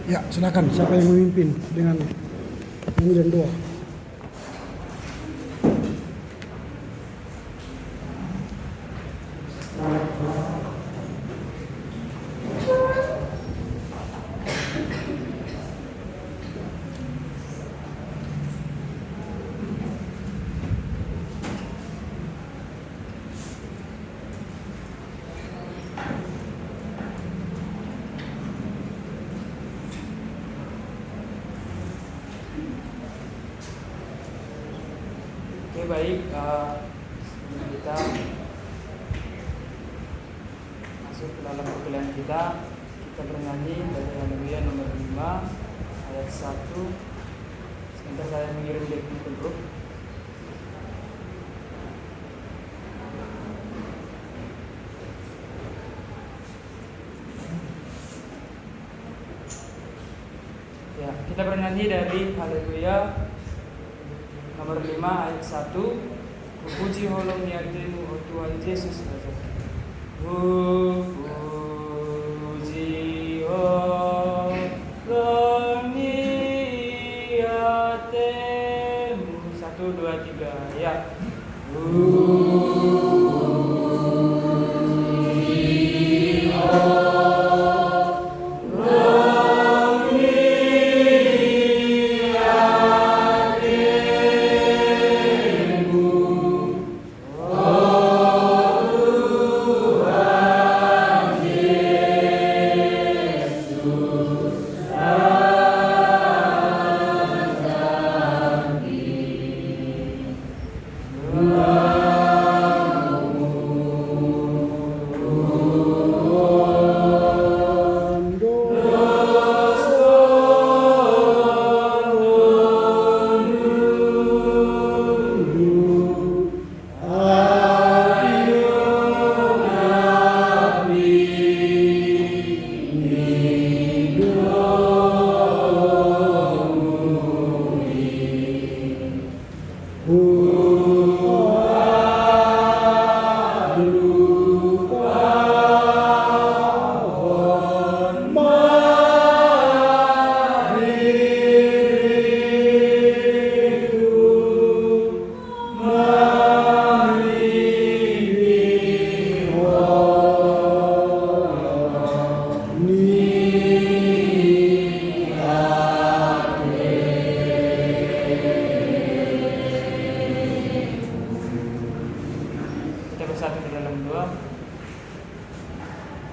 Ya, silakan. Siapa yang memimpin dengan nyanyi dan doa? Oke, baik, kita masuk ke dalam perkuliahan kita bernyanyi dari Haleluya nomor 5 ayat 1. Sebentar saya mengirim link ke grup. Ya, kita bernyanyi dari Haleluya nomor 5 ayat 1. Puji holong niatmu, oh Tuhan Yesus Raja. Puji holong niatmu. 1, 2, 3, ya.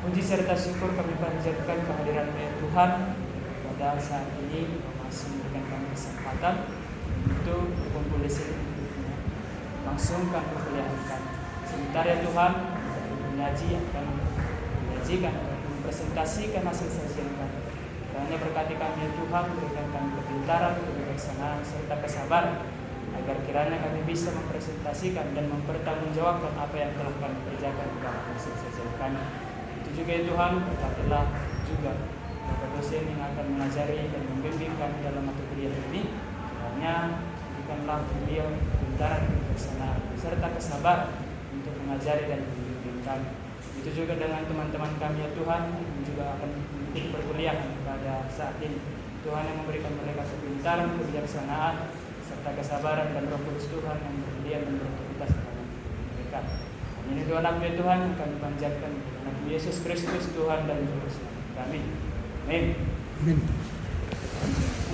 Puji serta syukur kami panjatkan kehadiran-Mu ya Tuhan. Pada saat ini masih memberikan kami kesempatan untuk berkumpul di sini, langsungkan perkuliahan kami. Sebentar ya Tuhan, mengaji akan menyajikan, mempresentasikan hasil sajian kami. Kiranya berkati kami ya Tuhan, berikan kami kepintaran, kebijaksanaan serta kesabaran, agar kiranya kami bisa mempresentasikan dan mempertanggungjawabkan apa yang telah kami kerjakan dalam hasil sajian kami. Juga ya Tuhan, berkatilah juga Bapak dosen yang akan mengajari dan membimbing kami dalam mata kuliah ini. Kiranya berikanlah beliau kepintaran, kebijaksanaan serta kesabaran untuk mengajari dan membimbing kami. Itu juga dengan teman-teman kami ya Tuhan yang juga akan mengikuti perkuliahan pada saat ini. Tuhan yang memberikan mereka kepintaran, kebijaksanaan serta kesabaran dan Roh Kudus Tuhan yang berdiam dan beraktivitas dalam mereka. Ini doa Nabi Tuhan yang kami panjatkan Nabi Yesus Kristus Tuhan dan Juru Selamat kami. Amin. Amin.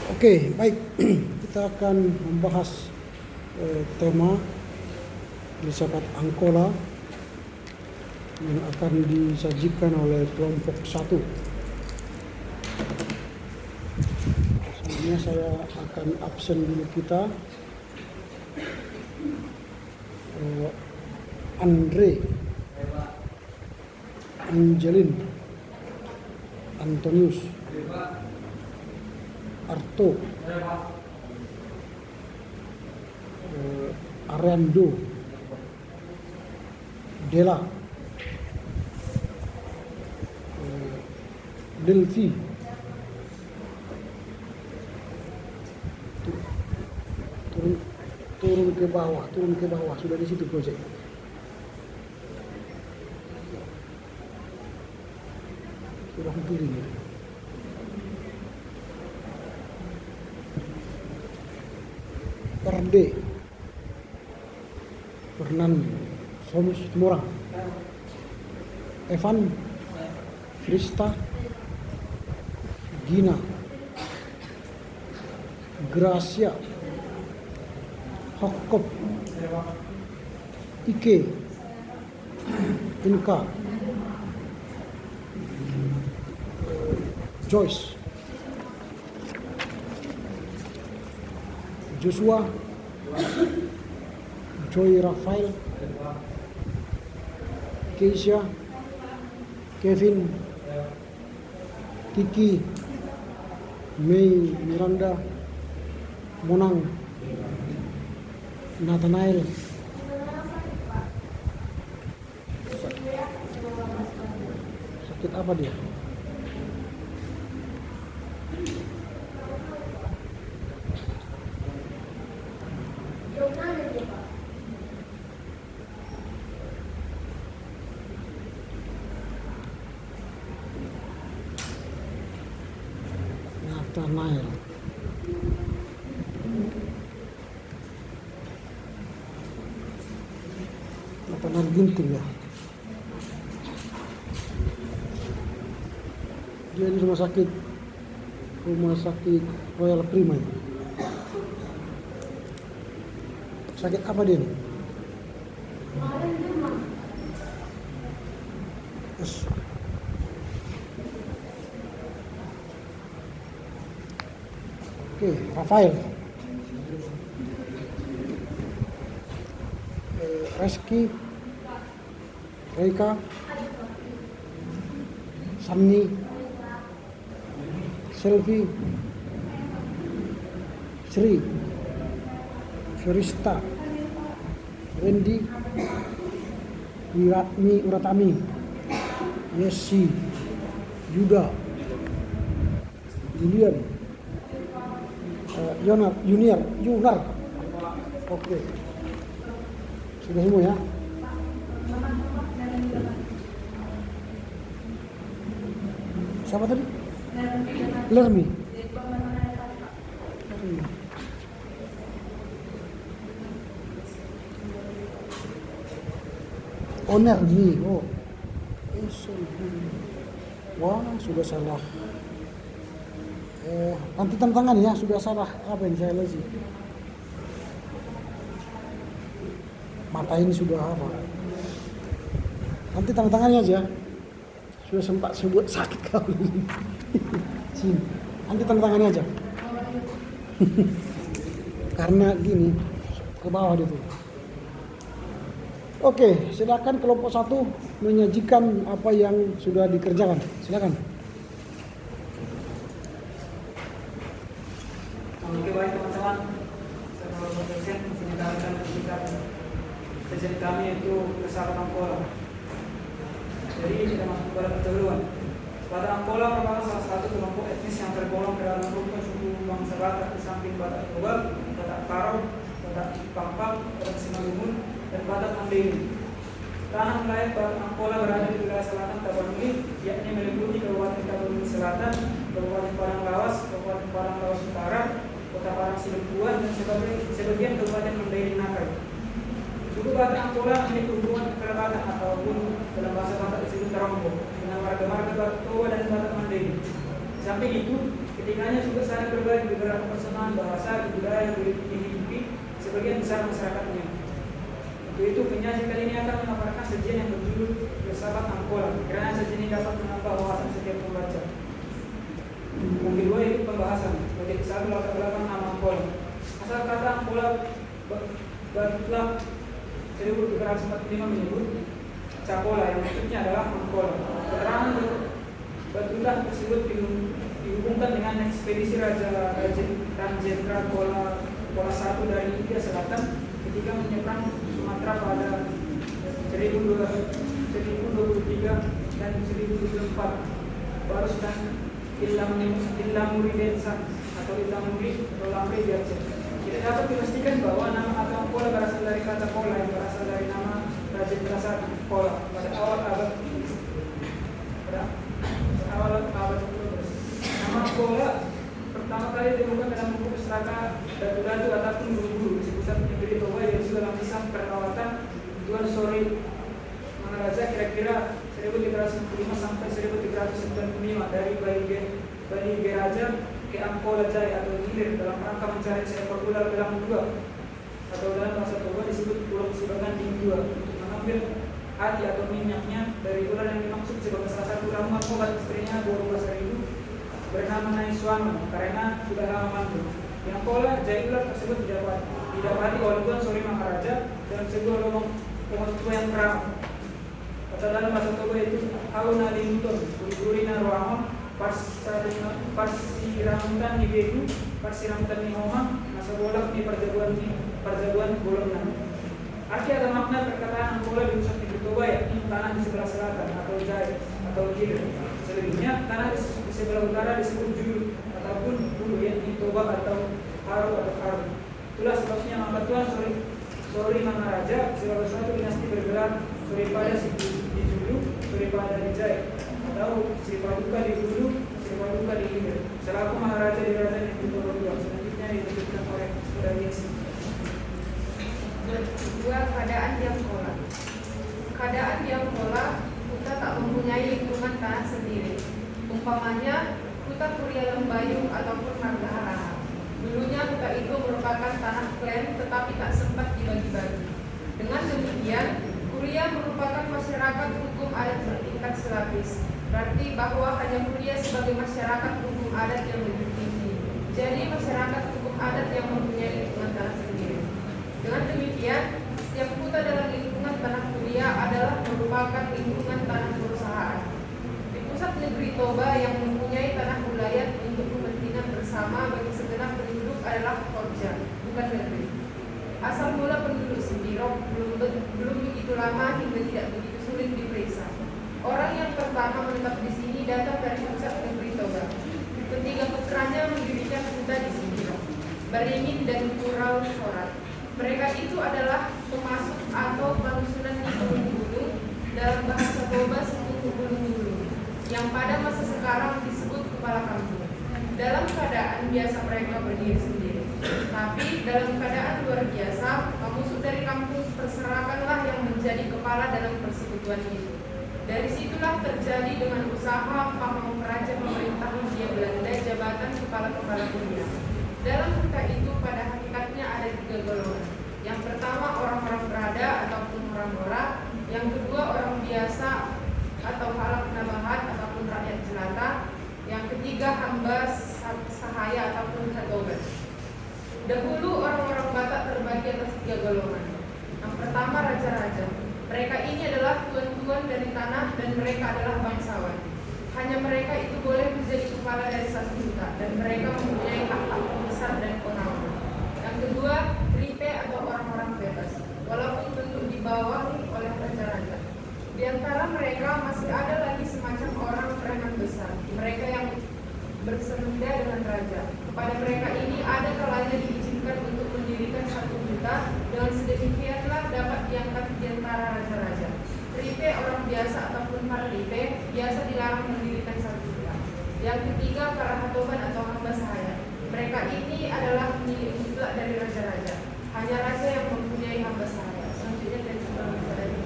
Oke, baik. Kita akan membahas tema filsafat Angkola yang akan disajikan oleh kelompok 1. Sebenarnya saya akan absen dulu kita. Andre, Angelin, Antonius, Arto, Arendo, Dela, Delphi, turun ke bawah, sudah di situ project. Sudah pilih. Ferde, Fernand, Somus Murang, Evan, Krista, Gina, Gracia, Hokop, Ike, Inka, Joyce, Joshua, Joy Rafael, Keisha, Kevin, Kiki, Mei Miranda, Monang, Nathanael, sakit apa dia? Nathanael. Nathanael Ginting ya. Dia di rumah sakit Royal Prima ya. Sakit apa dia nih? Yes. Oke, Rafael, Reski, Reika, Sanni, Selvi, Sri, Ferista, Wendy, Wiratmi Uratami, Yesi, Yuda, Julian, Yunar. Oke. Sudah semua ya. Siapa tadi? Lermi. Nermi. Oh. Wah, sudah salah. Nanti tantangan ya, sudah salah apa yang saya lagi. Mata ini sudah apa? Nanti tantangannya aja. Sudah sempat sebut sakit kali ini. Sini. Nanti tantangannya aja. Karena gini, ke bawah dia tuh. Oke, silakan kelompok 1 menyajikan apa yang sudah dikerjakan. Silakan. Oke, baik teman-teman. Saya present menceritakan ketika present kami itu kesalahan pola. Jadi kita masuk pada keduluan. Batak Angkola merupakan salah satu kelompok etnis yang tergolong ke dalam rukun suku bangsa Batak di samping Batak Toba, Batak Karo, Batak Pampak, Batak Simalungun, dan Batak Mandailing. Tanah wilayah Batak Angkola berada di wilayah selatan Tapanuli, yakni meliputi Kabupaten Tapanuli Selatan, Kabupaten Padang Lawas, Kabupaten Padang Lawas Utara, Kota Padang Sidempuan, dan sebagian Kabupaten Mandailing Nakai. Suku Batak Angkola memiliki hubungan kekerabatan ataupun dalam bahasa Batak disebut terombo dengan warga-warga Batak Toba dan Batak Mandailing. Di samping itu, ketiganya juga saling berbagi beberapa persamaan bahasa, budaya yang dihidupi sebagian besar masyarakatnya. Untuk itu, penyaji kali ini akan memaparkan sajian yang berjudul Bersahabat Angkola, karena sajian ini dapat menambah wawasan setiap pembaca. Yang kedua itu pembahasan, bagi satu latar belakang nama Angkola. Asal kata Angkola Batutlah 1745 menyebut Cakola yang maksudnya adalah Angkola. Keterangan Batutlah tersebut dihubungkan dengan ekspedisi Raja Ranjendra Kola I dari India Selatan ketika menyeberang Sumatera pada 1023 dan 1024. Baru sedang Illamuridensan atau Illamuri atau Lamri di Aceh. Tidak dapat dipastikan bahwa nama atau Angkola berasal dari kata Kola yang berasal dari nama Raja Berasal Kola pada awal abad 12. Nama Kola pertama kali ditemukan dalam buku pustaka datu-datu ataupun guru-guru di pusat negeri Toba, yaitu dalam kisah perawatan Tuan Sori Mangaraja kira-kira 1395 sampai 1395 dari Bani Geraja ke Angkola Jaya atau Hilir dalam rangka mencari seekor ular belang dua atau dalam bahasa Toba disebut pulau Sibagan Ding dua untuk mengambil hati atau minyaknya dari ular yang dimaksud sebagai salah satu ramuan obat istrinya 12.000 bernama Naiswama karena sudah lama mandul. Di Angkola Jaya ular tersebut didapati oleh Tuan Sori Mangaraja dalam sebuah lubang pohon tua yang keram. Kata dalam bahasa Toba itu Hauna Limuton, Gurina Roamon, Parsiramutan ni Begu, Parsiramutan ni Homa, Masa Bolak ni Perjagoan Bolongna. Arti atau makna perkataan Angkola di pusat negeri Toba yakni tanah di sebelah selatan atau Jaya atau Hilir. Selebihnya tanah di sebelah utara disebut Julu ataupun Bulu yakni Toba atau Haru atau Haru. Itulah sebabnya maka Tuan Sori Mangaraja sebagai suatu dinasti bergelar Suripada di Julu, Suripada di Jaya atau Sri Paduka di Hulu, Sri Paduka di Hilir. Selaku Maharaja di Kerajaan Negeri Toba II. Selanjutnya ditunjukkan oleh Saudara Yesi. Kedua, keadaan di Angkola. Keadaan di Angkola, Kuta tak mempunyai lingkungan tanah sendiri. Umpamanya, Kuta Kuria Lembayung ataupun Margahara. Dulunya Kuta itu merupakan tanah klan tetapi tak sempat dibagi-bagi. Dengan demikian, Kuria merupakan masyarakat hukum adat bertingkat selapis. Berarti bahwa hanya Kuria sebagai masyarakat hukum adat yang lebih tinggi. Jadi masyarakat hukum adat yang mempunyai lingkungan tanah sendiri. Dengan demikian, setiap kuta dalam lingkungan tanah Kuria adalah merupakan lingkungan tanah perusahaan. Di pusat negeri Toba yang mempunyai tanah wilayah untuk kepentingan bersama bagi segenap penduduk adalah Korja, bukan negeri. Asal mula penduduk Sembirok belum begitu lama hingga tidak begitu sulit diperiksa. Orang yang pertama menetap di sini datang dari pusat negeri Toba. Ketiga putranya mendirikan kuta di Sembirok, Baringin dan Kurau Sorat. Mereka itu adalah pemasuk atau panusunan di gunung-gunung dalam bahasa Toba suku gunung-gunung yang pada masa sekarang disebut kepala kampung. Dalam keadaan biasa mereka berdiri sendiri, tapi dalam keadaan luar biasa pemusuk dari kampung perserakanlah yang menjadi kepala dalam persekutuan itu. Dari situlah terjadi dengan usaha pamongkaraja pemerintahan Hindia Belanda jabatan kepala-kepala dunia. Dalam kuta itu pada hakikatnya ada 3 golongan. Yang pertama orang-orang berada ataupun orang Bora, yang kedua orang biasa atau halak nabahat ataupun rakyat jelata, yang ketiga hamba sahaya ataupun katobat. Dahulu orang-orang Batak terbagi atas 3 golongan. Yang pertama raja-raja. Mereka ini adalah tuan-tuan dari tanah dan mereka adalah bangsawan. Hanya mereka itu boleh menjadi kepala dari satu kuta dan mereka mempunyai hak-hak besar dan kewenangan. Yang kedua, ripe atau orang-orang bebas, walaupun tentu dibawahi oleh raja-raja. Di antara mereka masih ada lagi semacam orang preman besar, mereka yang bersenda dengan raja. Kepada mereka ini ada kalanya diizinkan untuk mendirikan satu kuta, dengan sedemikianlah dapat diangkat di antara raja-raja. Ripe orang biasa ataupun parlipe biasa dilarang mendirikan satu kuta. Yang ketiga, para hatoban atau hamba sahaya. Mereka ini adalah milik mutlak dari raja-raja. Hanya raja yang mempunyai hamba sahaya. Selanjutnya dari sebelah dari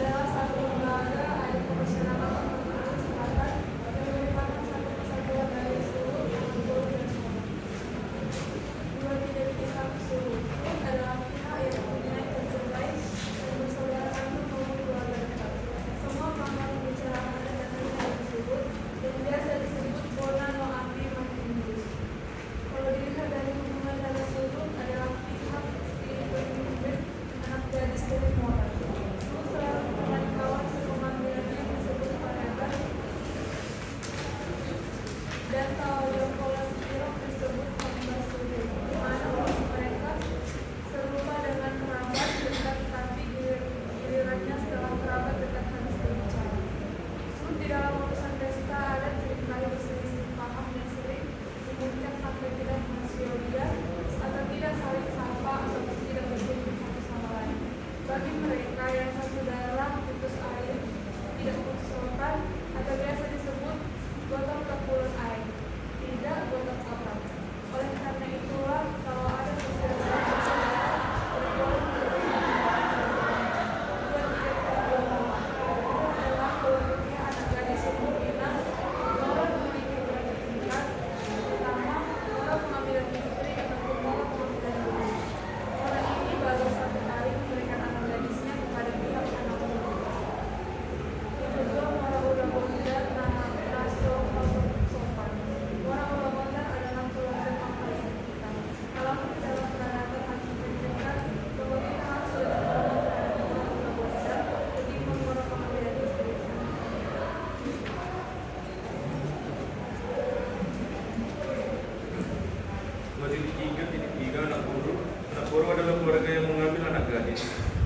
adalah satu lembaga ada profesional selatan yang merupakan satu kesatuan dari seluruh anggota dan dua tidak bisa seluruh adalah pihak yang mempunyai tercerai dan bersaudara kandung maupun keluarga dekat. Semua pangkat pembicaraan dan lain tersebut dengan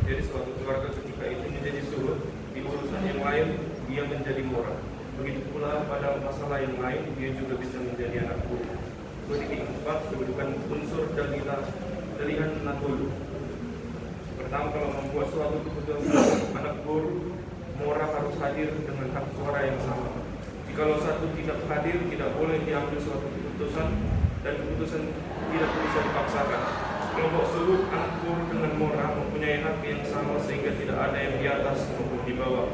Jadi suatu keluarga ketika itu menjadi surut, di urusan yang lain dia menjadi mora. Begitu pula pada masalah yang lain dia juga bisa menjadi anak buruk. Titik 4, kedudukan unsur dalihan natulu. Pertama, kalau membuat suatu keputusan anak buruk, mora harus hadir dengan hak suara yang sama. Jikalau satu tidak hadir, tidak boleh diambil suatu keputusan dan keputusan tidak bisa dipaksakan. Kelompok surut anak buruk dengan mora mempunyai hak yang sama sehingga tidak ada yang di atas maupun di bawah.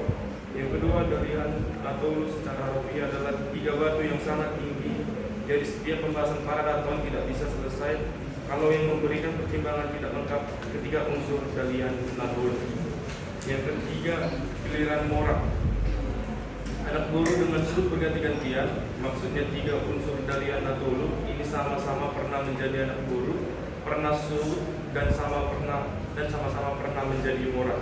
Yang kedua, dalihan natulu secara harfiah adalah 3 batu yang sangat tinggi. Jadi setiap pembahasan paradaton tidak bisa selesai kalau yang memberikan pertimbangan tidak lengkap ketiga unsur dalihan natulu. Yang ketiga, giliran mora. Anak buruk dengan surut berganti-gantian, maksudnya 3 unsur dalihan natulu ini sama-sama pernah menjadi anak buruk, pernah surut dan sama-sama pernah menjadi mora.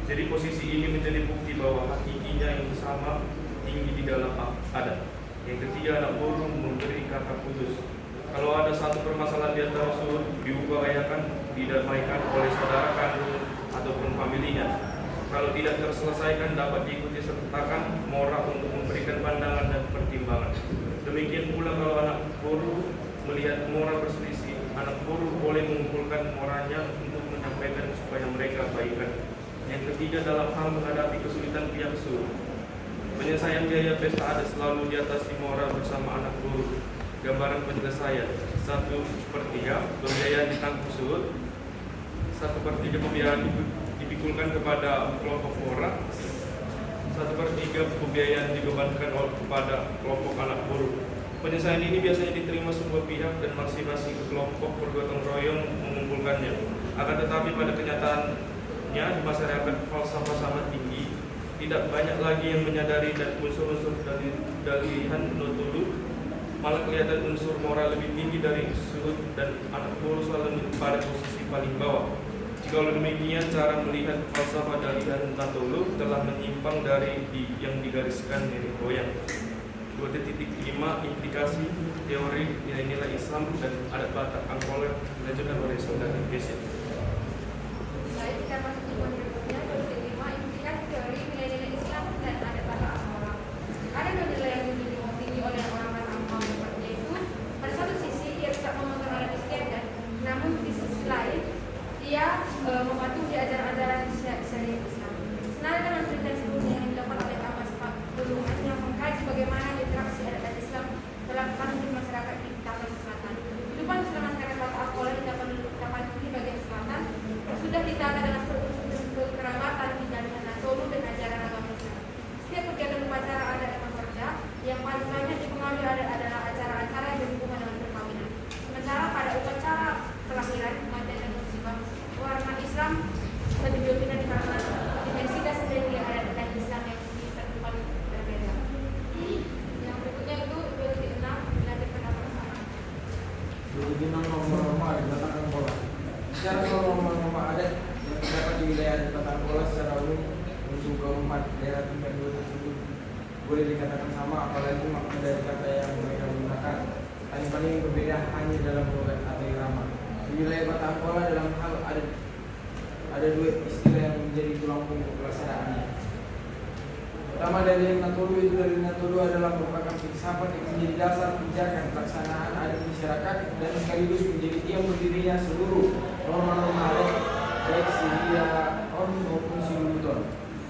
Jadi posisi ini menjadi bukti bahwa hakikinya yang sama tinggi di dalam adat. Yang ketiga, anak buruk memberi kata putus. Kalau ada satu permasalahan di antara surut, diupayakan didamaikan oleh saudara kandung ataupun familinya. Kalau tidak terselesaikan, dapat diikuti sertakan mora untuk memberikan pandangan dan pertimbangan. Demikian pula kalau anak buruk melihat mora berselisih, anak buruk boleh mengumpulkan moranya untuk menyampaikan supaya mereka baikan. Yang ketiga, dalam hal menghadapi kesulitan pihak surut, penyelesaian biaya pesta adat selalu diatasi mora bersama anak buruk. Gambaran penyelesaian: 1/3 pembiayaan ditanggung surut, 1/3 pembiayaan dipikulkan kepada kelompok mora, 1/3 pembiayaan dibebankan kepada kelompok anak buruk. Penyelesaian ini biasanya diterima semua pihak dan masing-masing kelompok bergotong royong mengumpulkannya. Akan tetapi pada kenyataannya di masyarakat falsafah sangat tinggi, tidak banyak lagi yang menyadari dan unsur-unsur dalihan natulu. Malah kelihatan unsur moral lebih tinggi dari surut dan anak buruk selalu pada posisi paling bawah. Jikalau demikian, cara melihat falsafah dalihan natulu telah menyimpang dari yang digariskan nenek moyang. 2.5 Implikasi teori nilai-nilai Islam dan adat Batak Angkola dilanjutkan oleh saudara Gesia. Baik, kita masuk ke poin berikutnya. 2.5 Implikasi teori nilai-nilai Islam dan adat Batak Angkola. Ada 2 nilai yang diopini oleh orang-orang Angkola, yaitu pada satu sisi ia tidak memegang adat istiadat, namun di sisi lain ia mematuhi ajaran-ajaran syariat Islam. Senada dengan penelitian sebelumnya yang dilakukan oleh Abbas Pulungan yang mengkaji bagaimana interaksi adat Islam dalam hidup masyarakat di Tapanuli Selatan. Kehidupan Islam masyarakat Batak Angkola di Tapanuli bagian selatan sudah ditata dengan struktur kerabatan di dalihan natulu dan ajaran agama Islam. Setiap kegiatan upacara adat dan pekerja yang paling banyak dipengaruhi adalah acara-acara yang berhubungan dengan perkawinan. Sementara pada upacara kelahiran, kematian dan musibah, warna Islam lebih dominan karena dimensi dasar dari adat dan Islam yang ditentukan berbeda. Yang berikutnya itu 2.6 dilanjutkan apa sama? 2.6 norma-norma adat Batak Angkola. Secara norma-norma adat yang terdapat di wilayah adat Batak Angkola secara umum untuk keempat daerah tingkat 2 tersebut boleh dikatakan sama, apalagi makna dari kata yang mereka gunakan paling berbeda hanya dalam logat atau irama. Di wilayah Batak Angkola dalam hal adat ada 2 istilah yang menjadi tulang punggung pelaksanaannya. Pertama, dalihan natulu. Itu dalihan natulu adalah merupakan filsafat yang menjadi dasar pijakan pelaksanaan adat masyarakat dan sekaligus menjadi tiang berdirinya seluruh norma-norma adat baik Siria maupun Siluluton.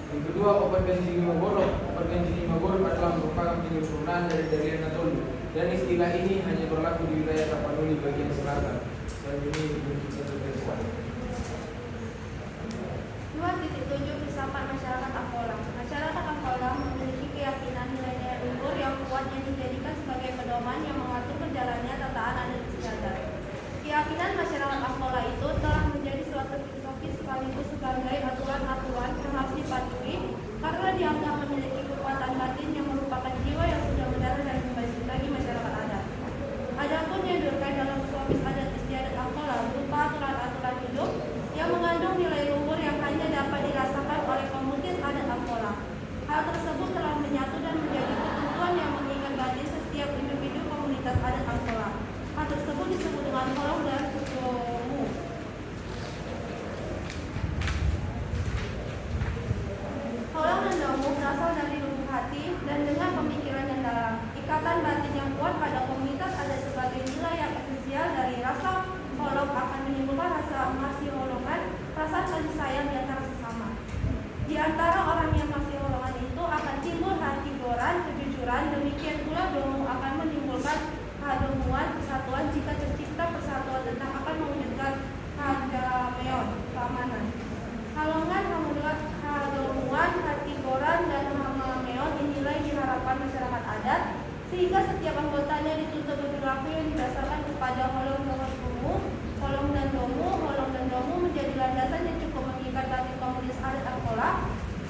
Yang kedua, obat bensin 5 godok. Obat bensin 5 godok adalah merupakan penyempurnaan dari dalihan natulu dan istilah ini hanya berlaku di wilayah Tapanuli bagian selatan. Dan ini menunjukkan kebiasaan. 2.7 Filsafat masyarakat Angkola. Masyarakat Angkola memiliki keyakinan nilai-nilai luhur yang kuat yang dijadikan sebagai pedoman yang mengatur berjalannya tataan adat istiadat. Keyakinan masyarakat Angkola itu telah menjadi suatu filosofi sekaligus sebagai aturan-aturan yang harus dipatuhi karena dianggap memiliki kekuatan batin yang merupakan jiwa yang sudah mendalam dan membantu bagi masyarakat adat. Adapun yang terkait dalam filosofis adat istiadat Angkola berupa aturan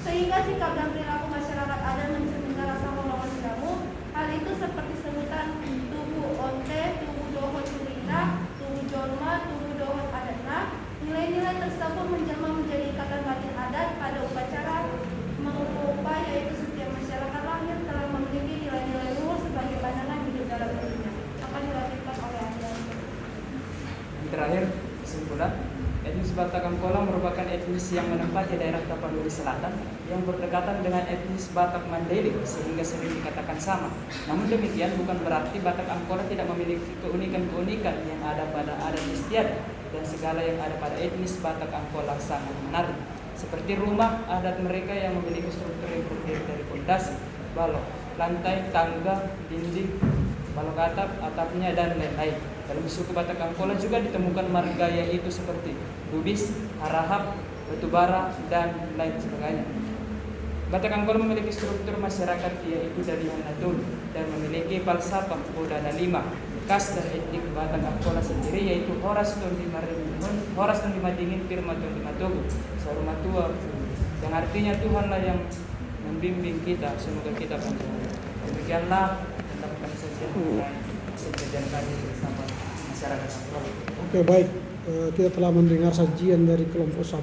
sehingga sikap dan perilaku masyarakat adat mencerminkan rasa hormat kamu. Hal itu seperti sebutan tubuh onte, tubuh dohot turita, tubuh jorma, tubuh dohot adatna. Nilai-nilai tersebut menjelma menjadi ikatan batin adat pada upacara mengupa, yaitu setiap masyarakat lahir telah memiliki nilai-nilai luhur sebagai pandangan hidup dalam dirinya. Akan dilanjutkan oleh Anda. Yang terakhir, kesimpulan, etnis Batak Angkola merupakan etnis yang menempati daerah Tapanuli Selatan yang berdekatan dengan etnis Batak Mandailing sehingga sering dikatakan sama. Namun demikian bukan berarti Batak Angkola tidak memiliki keunikan-keunikan yang ada pada adat istiadat dan segala yang ada pada etnis Batak Angkola sangat menarik. Seperti rumah adat mereka yang memiliki struktur yang terdiri dari pondasi, balok, lantai, tangga, dinding, balok atapnya dan lain-lain. Dalam suku Batak Angkola juga ditemukan marga yaitu seperti dubis, harahap, batubara, dan lain sebagainya. Batak Angkola memiliki struktur masyarakat yaitu dari Natul dan memiliki falsafah budaya 5. Khas dari etnik Batak Angkola sendiri yaitu Horas Ton Lima Dingin Firma Ton Lima Togo Sarumatua, yang artinya Tuhanlah yang membimbing kita, semoga kita panjang. Demikianlah tentang saja kejadian kami bersama masyarakat Angkola. Oke, baik. Kita telah mendengar sajian dari kelompok 1.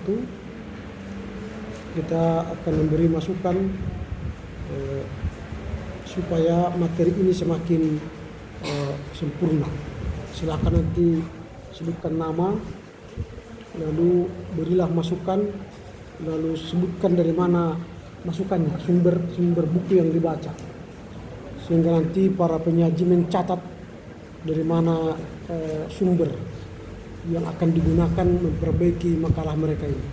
Kita akan memberi masukan supaya materi ini semakin sempurna. Silakan nanti sebutkan nama, lalu berilah masukan, lalu sebutkan dari mana masukannya, sumber buku yang dibaca, sehingga nanti para penyaji mencatat dari mana sumber yang akan digunakan memperbaiki makalah mereka ini.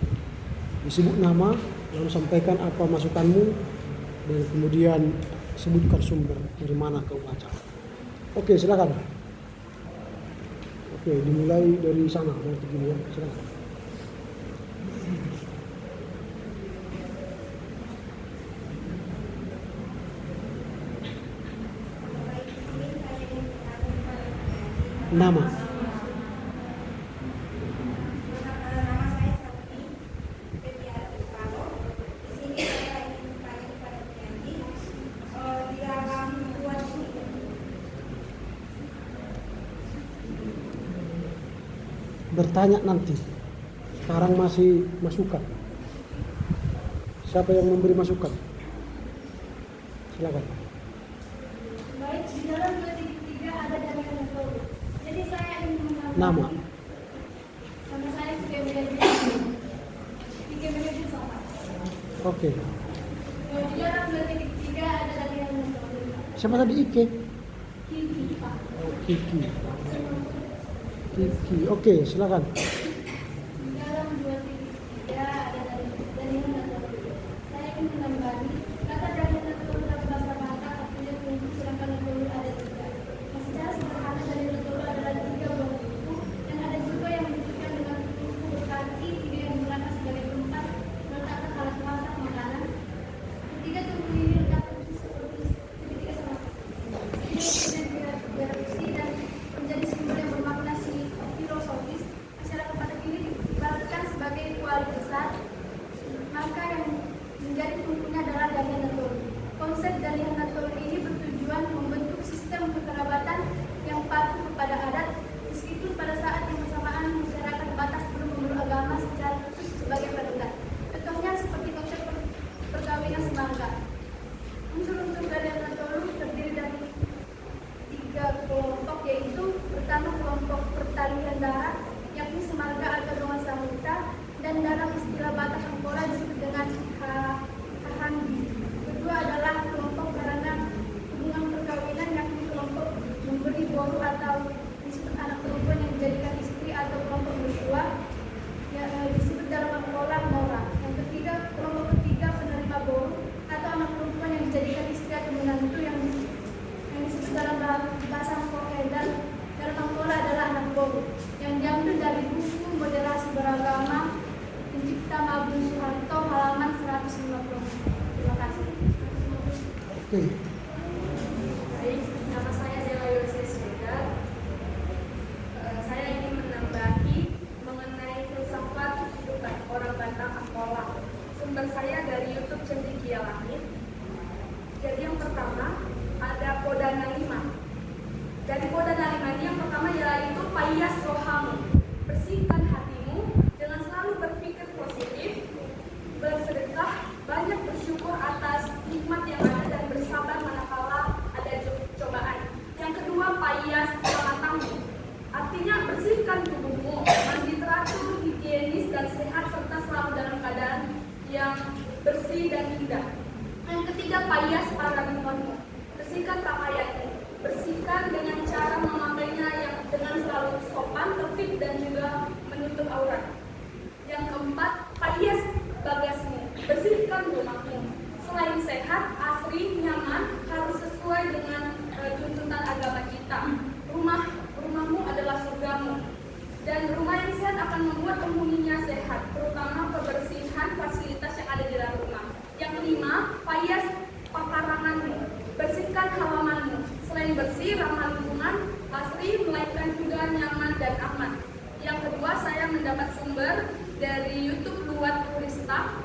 Disebut nama, lalu sampaikan apa masukanmu, dan kemudian sebutkan sumber dari mana kau baca. Oke, silakan. Oke, dimulai dari sana, dari begini ya, silakan. Nama. Nama saya Sakti, PPR Palo. Di sini saya ingin bertanya kepada penyanyi di dalam buat Bertanya nanti. Sekarang masih masukan. Siapa yang memberi masukan? Silakan. baik di dalam 2.3 ada dari Natul. Jadi saya ingin menambah Nama. Nama saya Kemudian sama. Oke. Di dalam 2.3 ada dari Natul. Siapa tadi Ike? Kiki Pak. Oh, Kiki. Oke, silakan. Di dalam 2.3 ada dari Natul. Saya ingin menambahi kata dari Natul dalam bahasa Batak artinya untuk sedangkan Natul ada 3. Secara sederhana dari Natul adalah 3 buah buku dan ada juga yang menunjukkan dengan buku berkaki 3 yang menggunakan sebagai tempat meletakkan alat masak makanan. Ketiga tubuh ini letakkan seperti segitiga sama bereaksi dan menjadi simbol yang bermakna filosofis. Masyarakat Batak ini diibaratkan sebagai kuali besar, maka yang menjadi tungkunya adalah dalian Natul. Konsep dalian Natul ini bertujuan membentuk sistem kekerabatan yang patuh kepada adat, meskipun pada saat yang bersamaan masyarakat Batak belum memeluk agama secara khusus sebagai panutan. Contohnya seperti konsep perkawinan semangka. Unsur-unsur dalian Natul terdiri dari 3 kelompok, yaitu pertama kelompok pertalian darah, yakni semarga atau dongan sahuta, dan dalam istilah Batak Angkola disebut dengan kahandi. Kedua adalah kelompok karena hubungan perkawinan, yakni kelompok memberi boru atau disebut anak perempuan yang dijadikan istri atau kelompok mertua yang disebut dalam Angkola mora. Yang ketiga, kelompok ketiga penerima boru atau anak perempuan yang dijadikan istri atau menantu yang disebut dalam bahasa Angkola dan dalam Angkola adalah anak boru yang diambil dari buku moderasi beragama pencipta Mabun Soeharto halaman 150. Terima kasih. Oke. Nama saya Dela Yoses Vega. Saya ingin menambahi mengenai filsafat kehidupan orang Batak Angkola. Sumber saya dari YouTube bersih dan indah. Yang ketiga, payas paradigmamu. Bersihkan pakaianmu. Bersihkan dengan cara memakainya yang dengan selalu sopan, tertib dan juga menutup aurat. Yang keempat, payas bagasmu. Bersihkan rumahmu. Selain sehat, asri, nyaman, harus sesuai dengan tuntutan agama kita. Rumahmu adalah surgamu. Dan rumah yang sehat akan membuat penghuninya sehat, terutama kebersihan fasilitas yang ada di dalam rumah. Yang kelima, payas pekaranganmu. Bersihkan halamanmu. Selain bersih, ramah lingkungan, asri, melainkan juga nyaman dan aman. Yang kedua, saya mendapat sumber dari YouTube Luat Turista.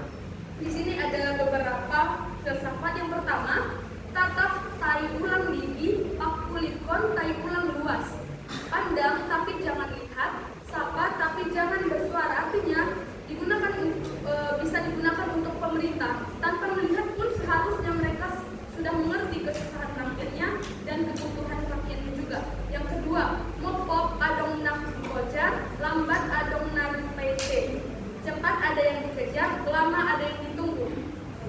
Di sini ada beberapa filsafat. Yang pertama, tatap tai ulang gigi, pakulikon tai ulang luas. Pandang tapi jangan lihat, sapa tapi jangan bersuara. Artinya bisa digunakan untuk pemerintah. Tanpa melihat pun seharusnya mereka sudah mengerti kesusahan rakyatnya dan kebutuhan rakyatnya juga. Yang kedua, mopop adong nak dikojar, lambat adong nak PT. Cepat ada yang dikejar, lama ada yang ditunggu.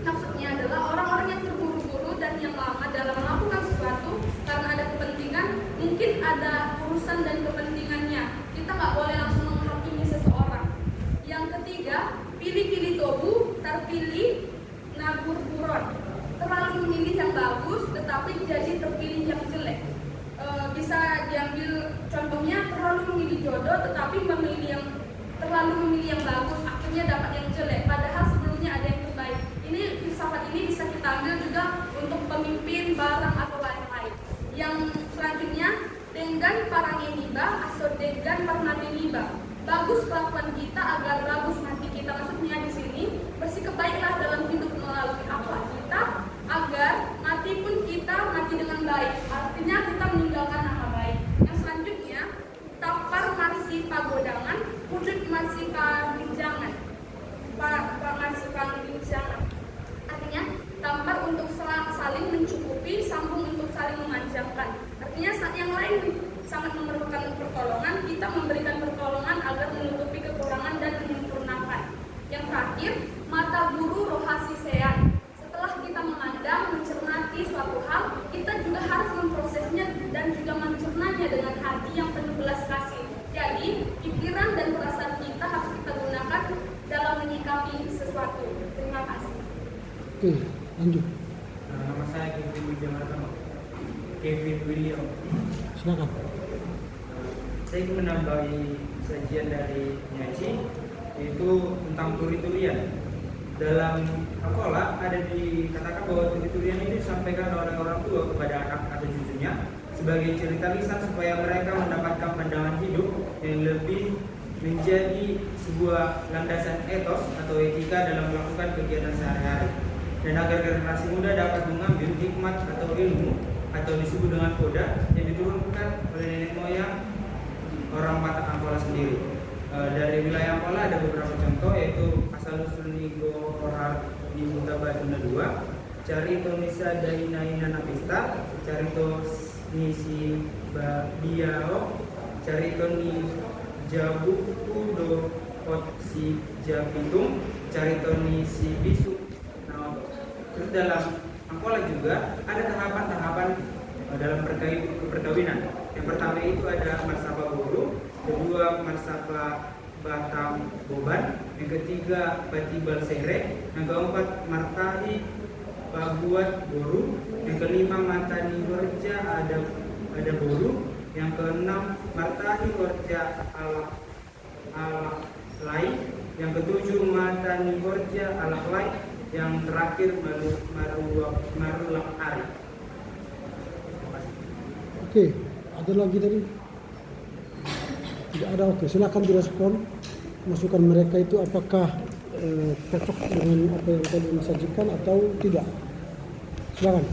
Maksudnya adalah orang-orang yang terburu-buru dan yang lama dalam melakukan sesuatu karena ada kepentingan, mungkin ada urusan dan kepentingannya. Kita nggak boleh langsung menghakimi seseorang. Yang ketiga, pilih-pilih tobu, terpilih nabur buron. Terlalu memilih yang bagus, tetapi jadi terpilih yang jelek. Bisa diambil contohnya, terlalu memilih jodoh, tetapi terlalu memilih yang bagus, akhirnya dapat yang jelek. Padahal sebelumnya ada yang terbaik. Ini filsafat ini bisa kita ambil juga untuk pemimpin, barang atau lain-lain. Yang selanjutnya, dengan parangeniba atau dengan parnatiniba. Bagus kelakuan kita agar bagus mati kita. Maksudnya di sini bersikaplah dalam hidup melalui akhlak kita agar mati pun kita mati dengan baik. Artinya kita meninggalkan nama baik. Yang selanjutnya, tapar marsi pagodangan, wujud marsi pabinjangan. Marsi pabinjangan. Artinya tampar untuk saling mencukupi, sambung untuk saling memanjangkan. Artinya saat yang lain sangat memerlukan pertolongan, kita memberikan pertolongan agar menutupi kekurangan dan menyempurnakan. Yang terakhir, mata guru rohasi sean. Setelah kita memandang, mencermati suatu hal, kita juga harus memprosesnya dan juga mencernanya dengan hati yang penuh belas kasih. Jadi, pikiran dan perasaan kita harus kita gunakan dalam menyikapi sesuatu. Terima kasih. Oke, lanjut. Nama saya Kevin William. Silakan. Saya ingin menambahi sajian dari Nyaci, yaitu tentang turi-turian. Dalam Akola ada dikatakan bahwa turi-turian itu disampaikan oleh orang tua kepada anak atau cucunya sebagai cerita lisan supaya mereka mendapatkan pandangan hidup yang lebih menjadi sebuah landasan etos atau etika dalam melakukan kegiatan sehari-hari, dan agar generasi muda dapat mengambil hikmat atau ilmu atau disebut dengan koda yang diturunkan oleh nenek moyang orang Batak Angkola sendiri. Dari wilayah Angkola ada beberapa contoh, yaitu Asalusul Nigo Orar di Mutaba Tunda 2, Carito Nisa Dainaina Napista, Carito Nisi Biao, Carito Ni Jabu Udo Otsi Japitung, Carito Nisi Bisu. Nah, terus dalam Angkola juga ada tahapan-tahapan dalam perkawinan. Yang pertama itu ada Marsapa Boru, kedua Marsapa Batam Boban, yang ketiga Batibal Sere, yang keempat Martahi Pabuat Boru, yang kelima Matani Horja ada Boru, yang keenam Martahi Horja Alai, yang ketujuh Matani Horja Alai, yang terakhir Marulak Ari. Oke, ada lagi tadi? Tidak ada. Oke, silakan direspon. Masukan mereka itu apakah cocok dengan apa yang tadi disajikan atau tidak? Silakan.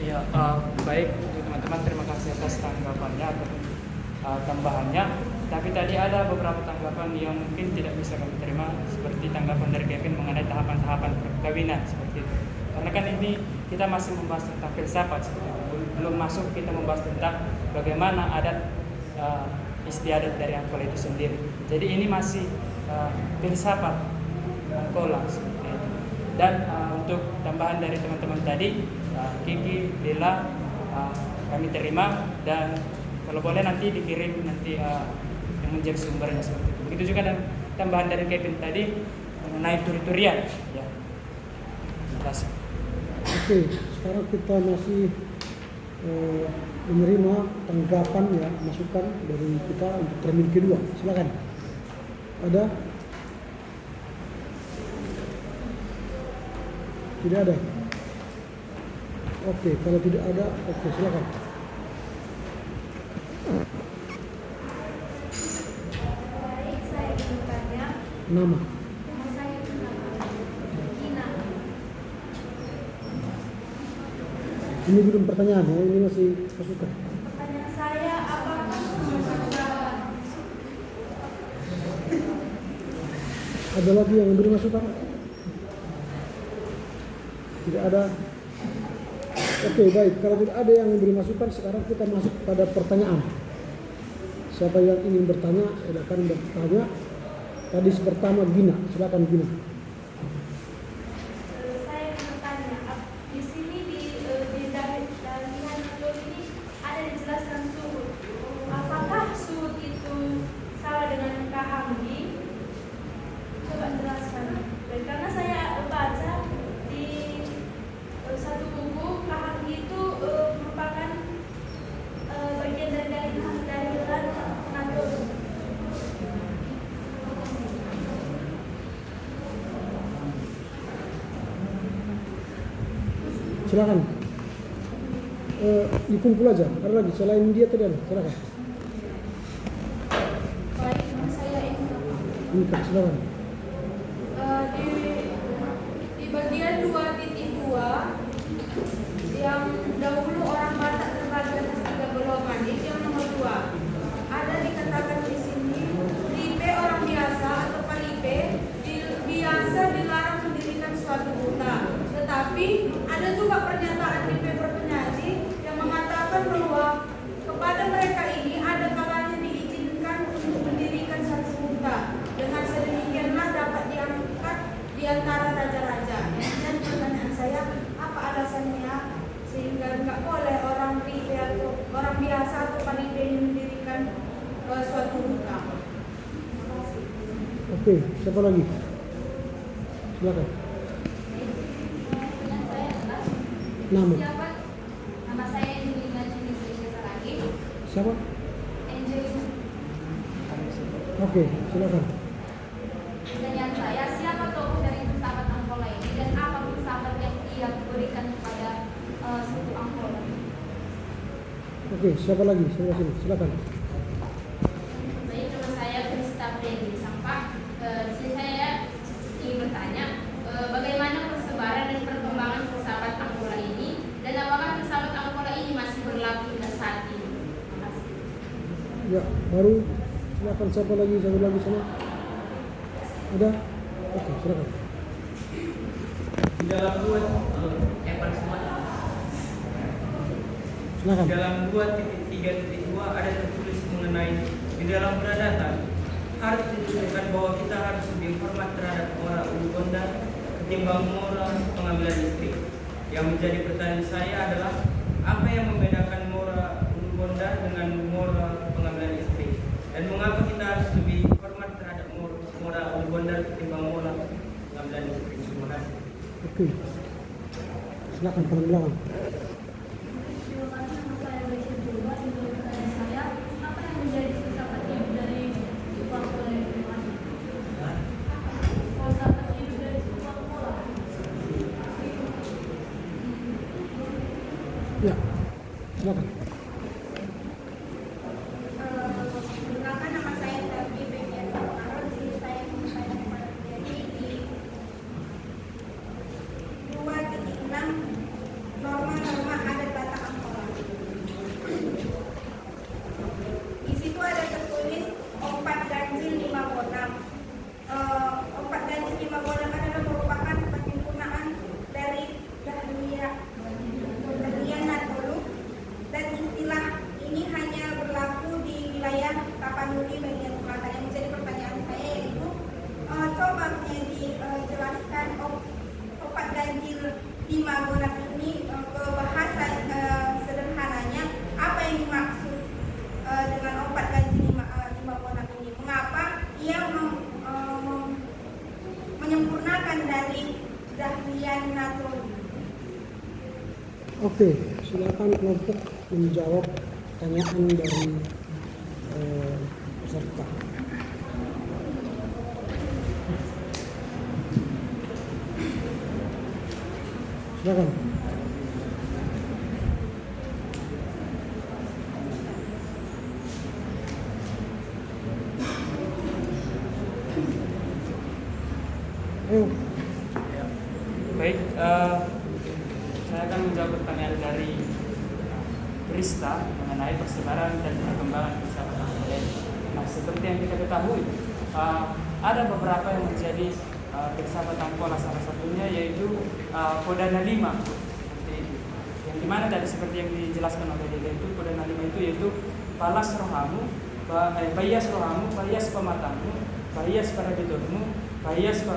Ya, baik teman-teman, terima kasih atas tanggapannya atau tambahannya. Tapi tadi ada beberapa tanggapan yang mungkin tidak bisa kami terima, seperti tanggapan dari Kevin mengenai tahapan-tahapan perkawinan seperti itu. Karena kan ini kita masih membahas tentang filsafat sebenarnya. Belum masuk kita membahas tentang bagaimana adat istiadat dari Angkola itu sendiri. Jadi ini masih filsafat Angkola seperti itu. Dan untuk tambahan dari teman-teman tadi, Kiki, Dela, kami terima, dan kalau boleh nanti dikirim nanti yang menjadi sumbernya seperti itu. Begitu juga dan tambahan dari Kevin tadi mengenai turi-turian. Ya. Terima kasih. Oke, sekarang kita masih menerima tanggapan ya, masukan dari kita untuk termin kedua. Silakan. Ada? Tidak ada? Oke, kalau tidak ada, oke, silakan. Baik, saya ingin bertanya. Nama. Nama saya Gina. Ini belum pertanyaan ya, ini masih masukan. Pertanyaan saya, apakah saudara Ada lagi yang memberi masukan? Tidak ada. Oke, baik. Kalau tidak ada yang memberi masukan, sekarang kita masuk pada pertanyaan. Siapa yang ingin bertanya, silakan bertanya. Tadi pertama Gina, silakan Gina. saya ingin bertanya, di sini di dalihan itu ini ada dijelaskan suhud. Apakah suhud itu salah dengan kahamdi? Coba jelaskan. Dan karena saya baca di satu buku, kahamdi itu merupakan bagian dari dalihan Nahdlatul. Silakan. Dikumpul aja. Ada lagi selain dia tadi ada. Silakan. Baik, saya ingin Ini silakan. di bagian 2.2 yang dahulu orang Batak terbagi atas 3 golongan, itu yang nomor 2. Ada dikatakan di sini lipe orang biasa atau palipe biasa dilarang mendirikan suatu hutan. Tetapi ada juga pernyataan di paper penyaji yang mengatakan bahwa kepada mereka ini ada kalanya diizinkan untuk mendirikan satu hutan. Dengan sedemikianlah dapat diangkat di antara raja-raja. Dan pertanyaan saya, apa alasannya sehingga nggak boleh orang ribe atau orang biasa atau panitia ini mendirikan suatu hutan? Terima kasih. Oke, siapa lagi? Silakan. Nama. Siapa? Nama saya Angelina Junisya Saragi. Siapa? Angelina. Oke, silakan. Pertanyaan saya, siapa tokoh dari filsafat Angkola ini dan apa filsafat yang ia berikan kepada suku Angkola? Oke, siapa lagi? Sebelah sini, silakan. Baik, nama saya Krista Priadi Sampah. Saya ingin bertanya, bagaimana persebaran dan perkembangan filsafat Angkola ini, dan apakah filsafat Angkola ini masih berlaku hingga saat ini? Terima kasih. Ya, baru silakan siapa lagi? Satu lagi sana. Ada? Oke, silakan. Di dalam Silakan. Di dalam 2.3.2 ada tertulis mengenai di dalam peradatan harus ditunjukkan bahwa kita harus lebih hormat terhadap moral ulu gonda ketimbang moral pengambilan istri. Yang menjadi pertanyaan saya adalah apa yang membedakan moral ulu gonda dengan moral pengambilan istri, dan mengapa kita harus lebih hormat terhadap moral ulu gonda ketimbang moral pengambilan istri? Terima kasih. Oke. Silakan paling belakang. Terima kasih. Nama saya Rachel Purba. Menurut pertanyaan saya, apa yang menjadi filsafat hidup dari suku Angkola ini? Filsafat hidup dari suku Angkola. Ya, silakan. Perkenalkan, nama saya Selvi Bebian Tamaro. Di sini saya bertanya kepada Jadi di 2.6 norma-norma adat Batak Angkola. Di situ ada tertulis 4 ganjil 5 bonang. 4 ganjil 5 bonang adalah merupakan penyempurnaan dari Oke, silakan kelompok menjawab pertanyaan dari peserta. Silakan. Ayo. Baik, saya akan menjawab pertanyaan dari Krista mengenai persebaran dan perkembangan filsafat Angkola. Nah, seperti yang kita ketahui, ada beberapa yang menjadi filsafat Angkola, salah satunya yaitu Kodana 5. Yang dimana tadi seperti yang dijelaskan oleh Dede itu, Kodana 5 itu yaitu balas rohamu, bias rohamu, bias pematamu, bias paraditormu, bias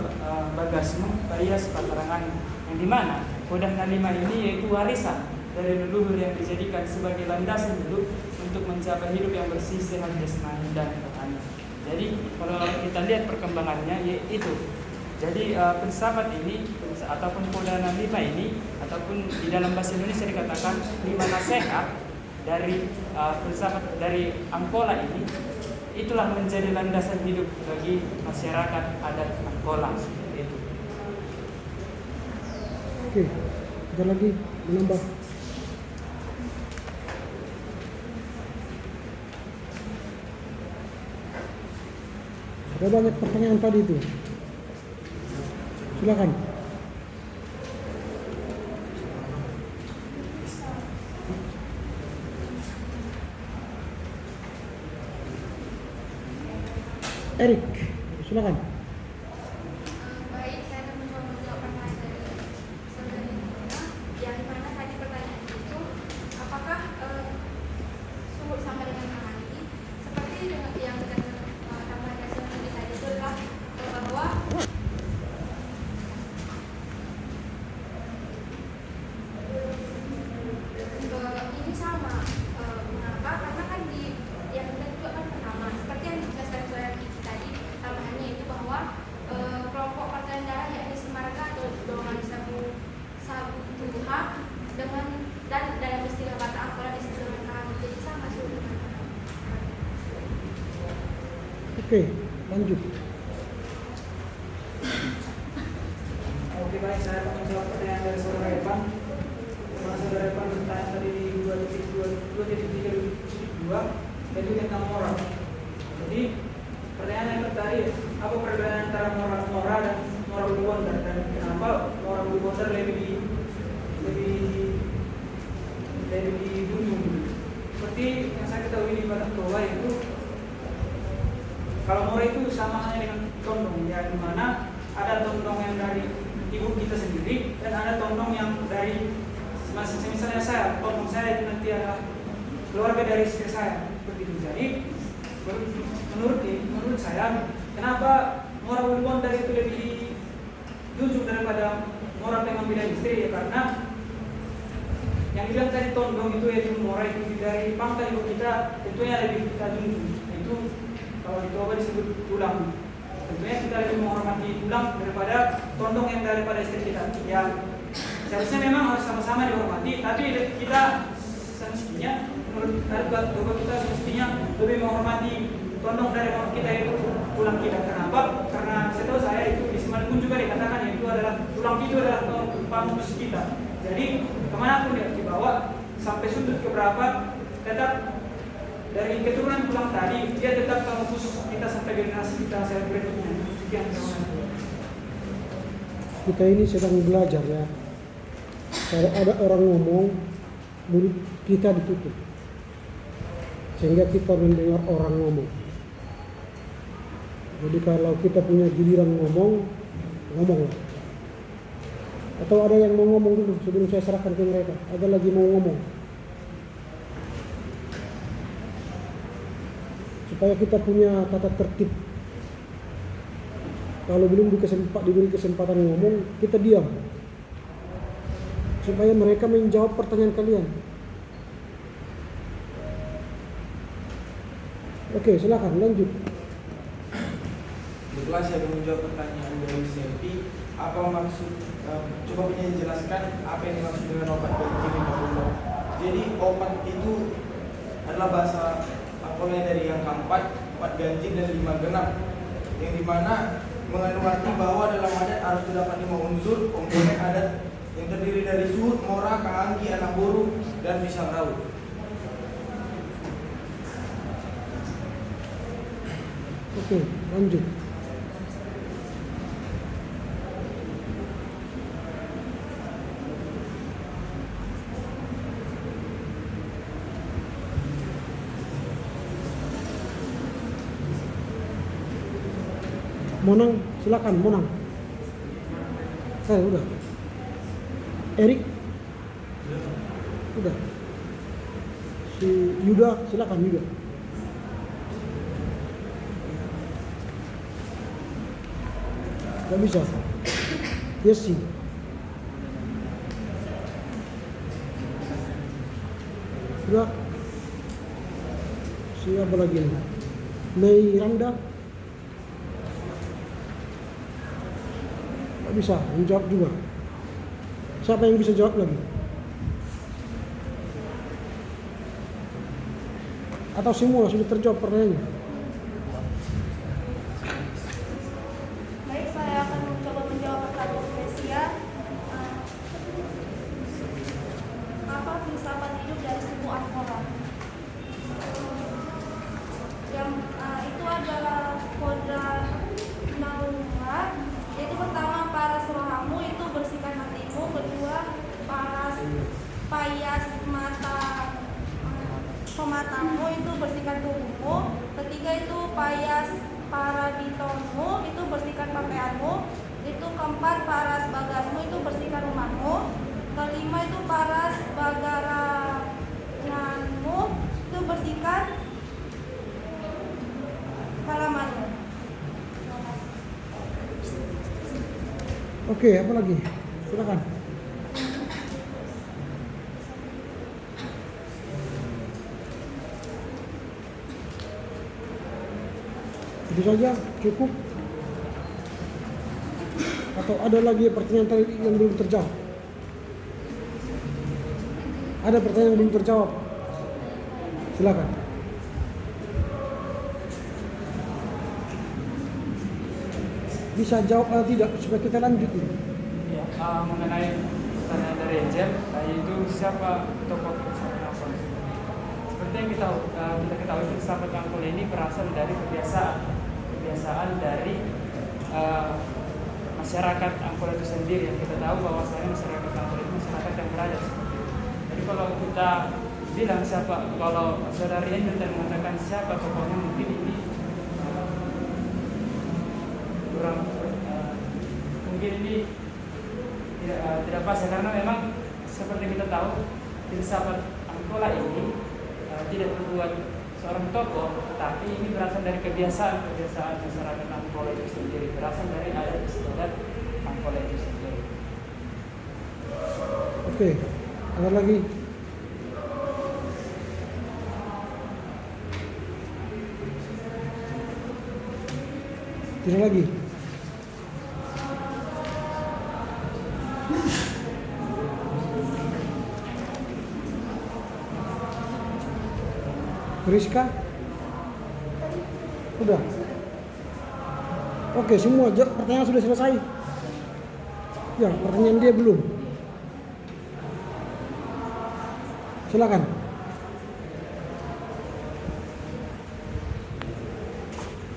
bagasmu, bias pateranganmu. Yang dimana Kodana 5 ini yaitu warisan dari leluhur yang dijadikan sebagai landasan hidup untuk mencapai hidup yang bersih, sehat, jasmani dan rohani. Jadi kalau kita lihat perkembangannya yaitu, jadi filsafat ini ataupun Kodana 5 ini ataupun di dalam bahasa Indonesia dikatakan 5 nasihat dari filsafat dari Angkola ini, itulah menjadi landasan hidup bagi masyarakat adat Angkola. Seperti itu. Oke, ada lagi menambah. Ada banyak pertanyaan tadi itu. Silakan. Erik, silakan. Baik, saya akan mencoba menjawab pertanyaan dari saudara Nina, yang mana tadi pertanyaan itu, apakah sumur sama dengan amati? Seperti dengan yang tambahan dari saudara tadi itu adalah bahwa ini sama. Mengapa? Karena kan di yang kita juga kan pertama, seperti yang dijelaskan saudara tadi, tambahannya itu bahwa kelompok partai darah yakni Semarga atau golongan sabu tuha dengan dan dalam istilah Bata Angkola disebut dengan Karang, jadi sama dengan Oke, lanjut. Oke, baik, saya akan menjawab pertanyaan dari saudara Evan. Karena saudara Evan bertanya tadi di 2.3.2 yaitu tentang moral. Jadi pertanyaan yang tadi, apa perbedaan antara moral dan moral wonder, dan kenapa moral wonder lebih dijunjung? Seperti yang saya ketahui di Batak Toba itu, kalau moral itu sama hanya dengan tondong, ya, di mana ada tondong yang dari ibu kita sendiri dan ada tondong yang dari misalnya saya, tondong saya itu nanti adalah keluarga dari istri saya, begitu. Jadi menurut saya, kenapa moral wonder itu lebih dijunjung daripada moral pengambil dari istri? Ya karena yang bilang tadi tondong itu yaitu moral itu dari pangkal ibu kita, tentunya lebih kita junjung. Itu kalau di Toba disebut tulang. Tentunya kita lebih menghormati tulang daripada tondong yang daripada istri kita. Ya seharusnya memang harus sama-sama dihormati, tapi kita semestinya menurut Toba kita semestinya lebih menghormati tondong dari orang kita itu tulang kita. Kenapa? Karena setahu saya itu di Semalipun juga dikatakan yaitu adalah tulang itu adalah pangkus kita. Jadi kemanapun dia dibawa sampai sudut keberapa, tetap dari keturunan tulang tadi dia tetap pangkus kita sampai generasi kita berikutnya. Sekian, terima kasih. Kita ini sedang belajar ya. Kalau ada orang ngomong, mulut kita ditutup, sehingga kita mendengar orang ngomong. Jadi kalau kita punya giliran ngomonglah. Atau ada yang mau ngomong dulu sebelum saya serahkan ke mereka? Ada lagi mau ngomong? Supaya kita punya tata tertib. Kalau belum diberi kesempatan ngomong, kita diam. Supaya mereka menjawab pertanyaan kalian. Oke, silakan lanjut. Baiklah, saya akan menjawab pertanyaan dari Selvi apa maksud, coba punya jelaskan apa yang dimaksud dengan obat ganjil di Papua. Jadi obat itu adalah bahasa Angkola dari yang keempat, 4 ganjil dan 5 genap, yang dimana mengandung arti bahwa dalam adat harus terdapat 5 unsur komponen adat yang terdiri dari suhut, mora, kahanggi, anak boru, dan pisang raut. Oke, lanjut. Monang, silakan Monang. Udah. Erik, udah. Si Yuda, silakan Yuda. Gak bisa. Yesi. Udah. Siapa lagi nih? Mei Randa. Gak bisa, menjawab juga. Siapa yang bisa jawab lagi? Atau semua sudah terjawab pertanyaannya? Baik, saya akan mencoba menjawab pertanyaan Gresia. Apa filsafat hidup dari suku Angkola? Yang itu adalah kodrat naunga, yaitu pertama paras rohamu itu bersihkan hatimu, kedua paras payas pematamu itu bersihkan tubuhmu, ketiga itu payas paraditonmu itu bersihkan pakaianmu, itu keempat paras bagasmu itu bersihkan rumahmu, kelima itu paras bagaranganmu itu bersihkan halamanmu. Oke, apa lagi? Silakan. Itu saja cukup. Atau ada lagi pertanyaan yang belum terjawab? Ada pertanyaan yang belum terjawab? Silakan. Bisa jawab atau tidak supaya kita lanjut ini. Ya, mengenai pertanyaan dari Angel, yaitu siapa tokoh filsafat Angkola? Seperti yang kita ketahui, filsafat Angkola ini berasal dari kebiasaan dari masyarakat Angkola itu sendiri, yang kita tahu bahwasanya masyarakat Angkola itu masyarakat yang beradab. Jadi kalau kita bilang siapa, kalau saudari Angel dan mengatakan siapa tokohnya, mungkin ini mungkin ini tidak pas ya, karena memang seperti kita tahu filsafat Angkola ini tidak terbuat seorang tokoh, tetapi ini berasal dari kebiasaan masyarakat Angkola itu sendiri, berasal dari adat istiadat Angkola itu sendiri. Oke, ada lagi? Tidak lagi? Rizka? Udah? Oke, semua pertanyaan sudah selesai. Ya, pertanyaan dia belum. Silakan.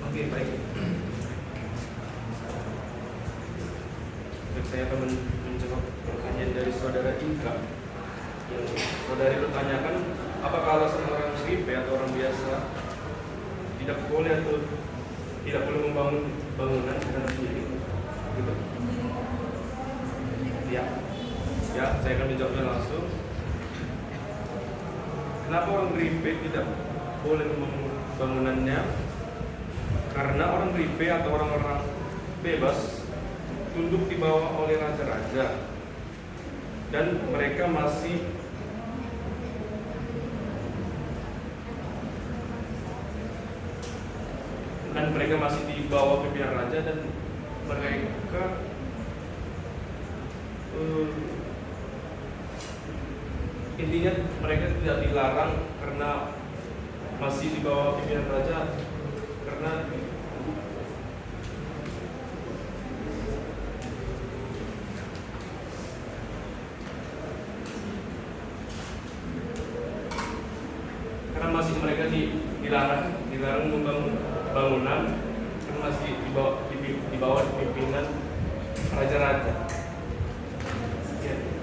Oke, baik. Saya akan menjawab pertanyaan dari saudara Inka. Yang saudari bertanyakan, apakah alasan orang gripe atau orang biasa tidak boleh membangun bangunan dengan sendiri? Gitu. Ya, saya akan menjawabnya langsung. Kenapa orang gripe tidak boleh membangun bangunannya? Karena orang gripe atau orang-orang bebas tunduk di bawah oleh raja-raja, dan mereka masih di bawah pimpinan raja, dan mereka intinya mereka tidak dilarang karena masih di bawah pimpinan raja, karena masih mereka dilarang membangun bangunan karena masih di bawah pimpinan raja-raja.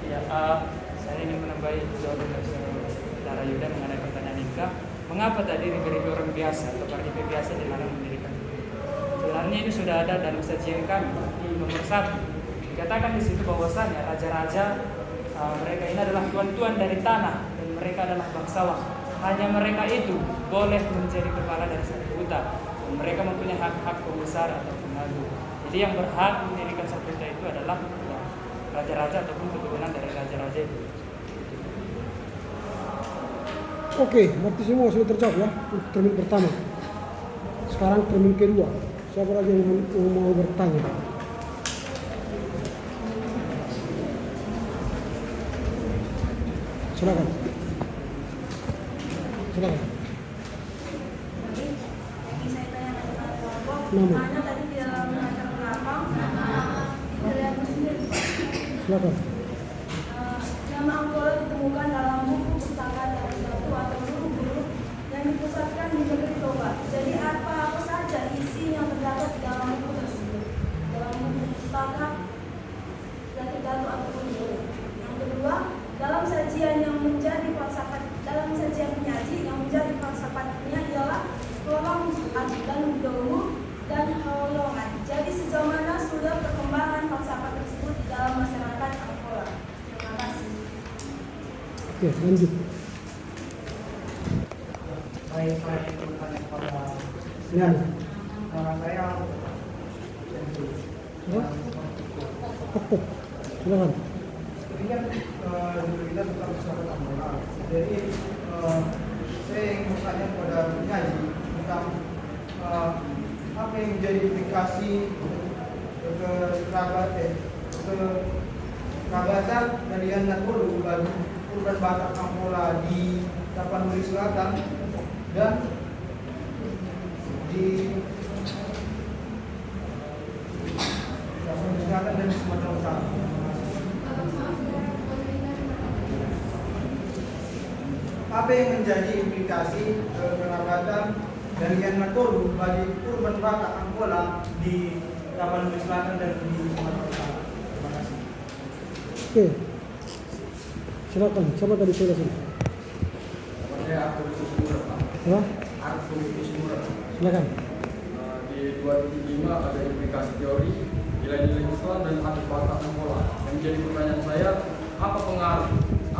Ya, saya ingin menambahi jawaban dari saudara Yuda mengenai pertanyaan Ika. Mengapa tadi ribe-ribe orang biasa atau ribe biasa dilarang mendirikan? Sebenarnya ini sudah ada dalam sajian kami di nomor 1. Dikatakan di situ bahwasanya raja-raja mereka ini adalah tuan-tuan dari tanah dan mereka adalah bangsawan. Hanya mereka itu boleh menjadi kepala dari satu hutan. Mereka mempunyai hak-hak pembesar atau pengagu. Jadi yang berhak mendirikan satu hutan itu adalah raja-raja ataupun keturunan dari raja-raja itu. Oke, berarti semua sudah terjawab ya untuk termin pertama. Sekarang termin kedua. Siapa lagi yang mau bertanya? Silakan. Silakan. Saya tanya kepada kelompok, Nama. mana tadi di dalam mengajar belakang, terlihat sendiri. Silakan. Nama Angola ditemukan dalam buku pustaka dari batu atau guru-guru yang dipusatkan di negeri Toba. Jadi apa saja isi yang terdapat di dalam buku tersebut? Dalam buku pustaka dari batu atau guru. Yang kedua, dalam sajian yang menjadi falsafat, dalam sajian penyaji yang menjadi falsafatnya ialah kolom dan dowu dan holongan. Jadi sejauh mana sudah perkembangan falsafat tersebut di dalam masyarakat Angola? Terima kasih. Oke, lanjut. Baik, saya ingin bertanya kepada Ya. nama saya Oke. Silakan. ini kan dulu kita tentang masyarakat Angola. Jadi saya ingin bertanya kepada penyaji tentang apa yang menjadi implikasi kerabatan dari Natolu bagi urban Batak Angola di Tapanuli Selatan dan di Tapanuli Selatan dan Sumatera Utara. Apa yang menjadi implikasi kerabatan dari Natolu bagi urban Batak Angola di Tapanuli Selatan dan di Sumatera Utara? Terima kasih. Oke. Silakan. Siapa tadi saya sini? Saya Arthur Kusumura, Pak. Ya. Arthur Kusumura. Silakan. Di 2005 ada implikasi teori nilai-nilai Islam dan adat Batak Angola. Yang menjadi pertanyaan saya, apa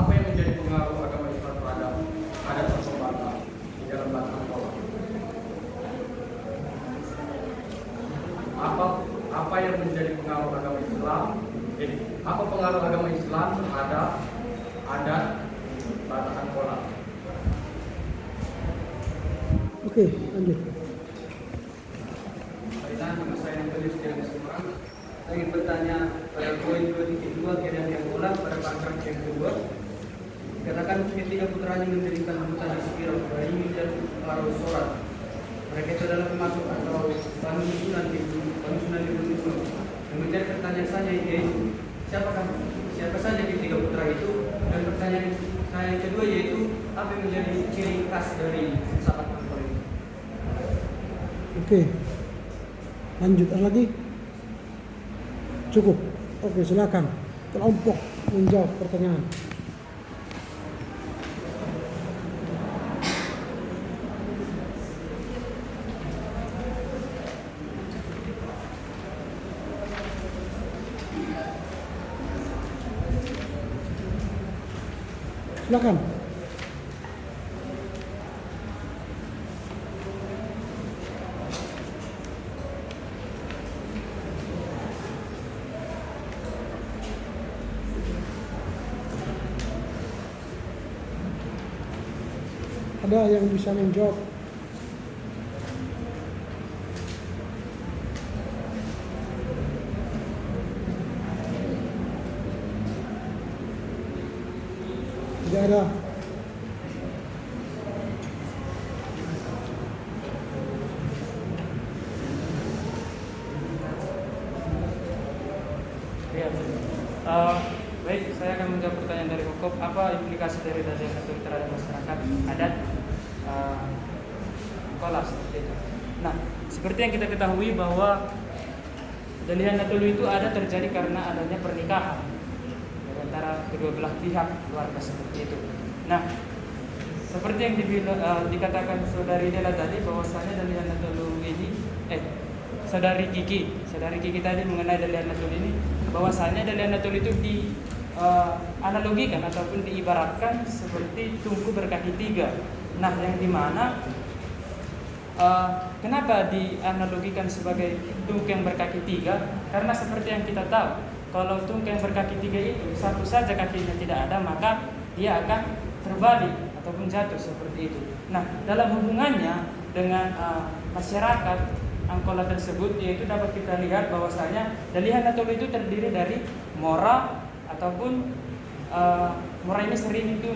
yang menjadi pengaruh agama Islam terhadap adat atau Batak di dalam Batak Angola? Apa yang menjadi pengaruh agama Islam? Apa pengaruh agama Islam terhadap adat Batak Angola? Oke, lanjut. Nama saya Antonius Tiaga Semarang. Saya ingin bertanya pada poin 2.2 keadaan yang ulang pada paragraf yang kedua. Dikatakan ketiga putranya mendirikan hutan di Spiro, Baimi dan Parosorat. Mereka itu adalah pemasuk atau panusunan di Gunung Gunung. Yang menjadi pertanyaan saya yaitu siapa saja ketiga putra itu, dan pertanyaan saya yang kedua yaitu apa yang menjadi ciri khas dari sahabat Angola ini? Oke. Lanjut lagi. Cukup. Oke, silakan. Kelompok menjawab pertanyaan. Silakan. Ada yang bisa menjawab? Tidak ada. Ya. Baik, saya akan menjawab pertanyaan dari Kokop. Apa implikasi dari Dalihan Natoli terhadap masyarakat adat Angkola seperti itu? Nah, seperti yang kita ketahui bahwa Dalihan Natoli itu ada terjadi karena adanya pernikahan dari antara kedua belah pihak keluarga seperti itu. Nah, seperti yang dikatakan saudari Dela tadi bahwasanya Dalihan Natoli ini saudari Kiki tadi mengenai Dalihan Natoli ini bahwasanya Dalihan Natoli itu analogikan ataupun diibaratkan seperti tungku berkaki tiga. Nah, yang dimana kenapa dianalogikan sebagai tungku yang berkaki tiga? Karena seperti yang kita tahu, kalau tungku yang berkaki tiga itu satu saja kakinya tidak ada, maka dia akan terbalik ataupun jatuh seperti itu. Nah, dalam hubungannya dengan masyarakat Angkola tersebut, yaitu dapat kita lihat bahwasanya Dalihan Natoli itu terdiri dari Mora ataupun Mora ini sering itu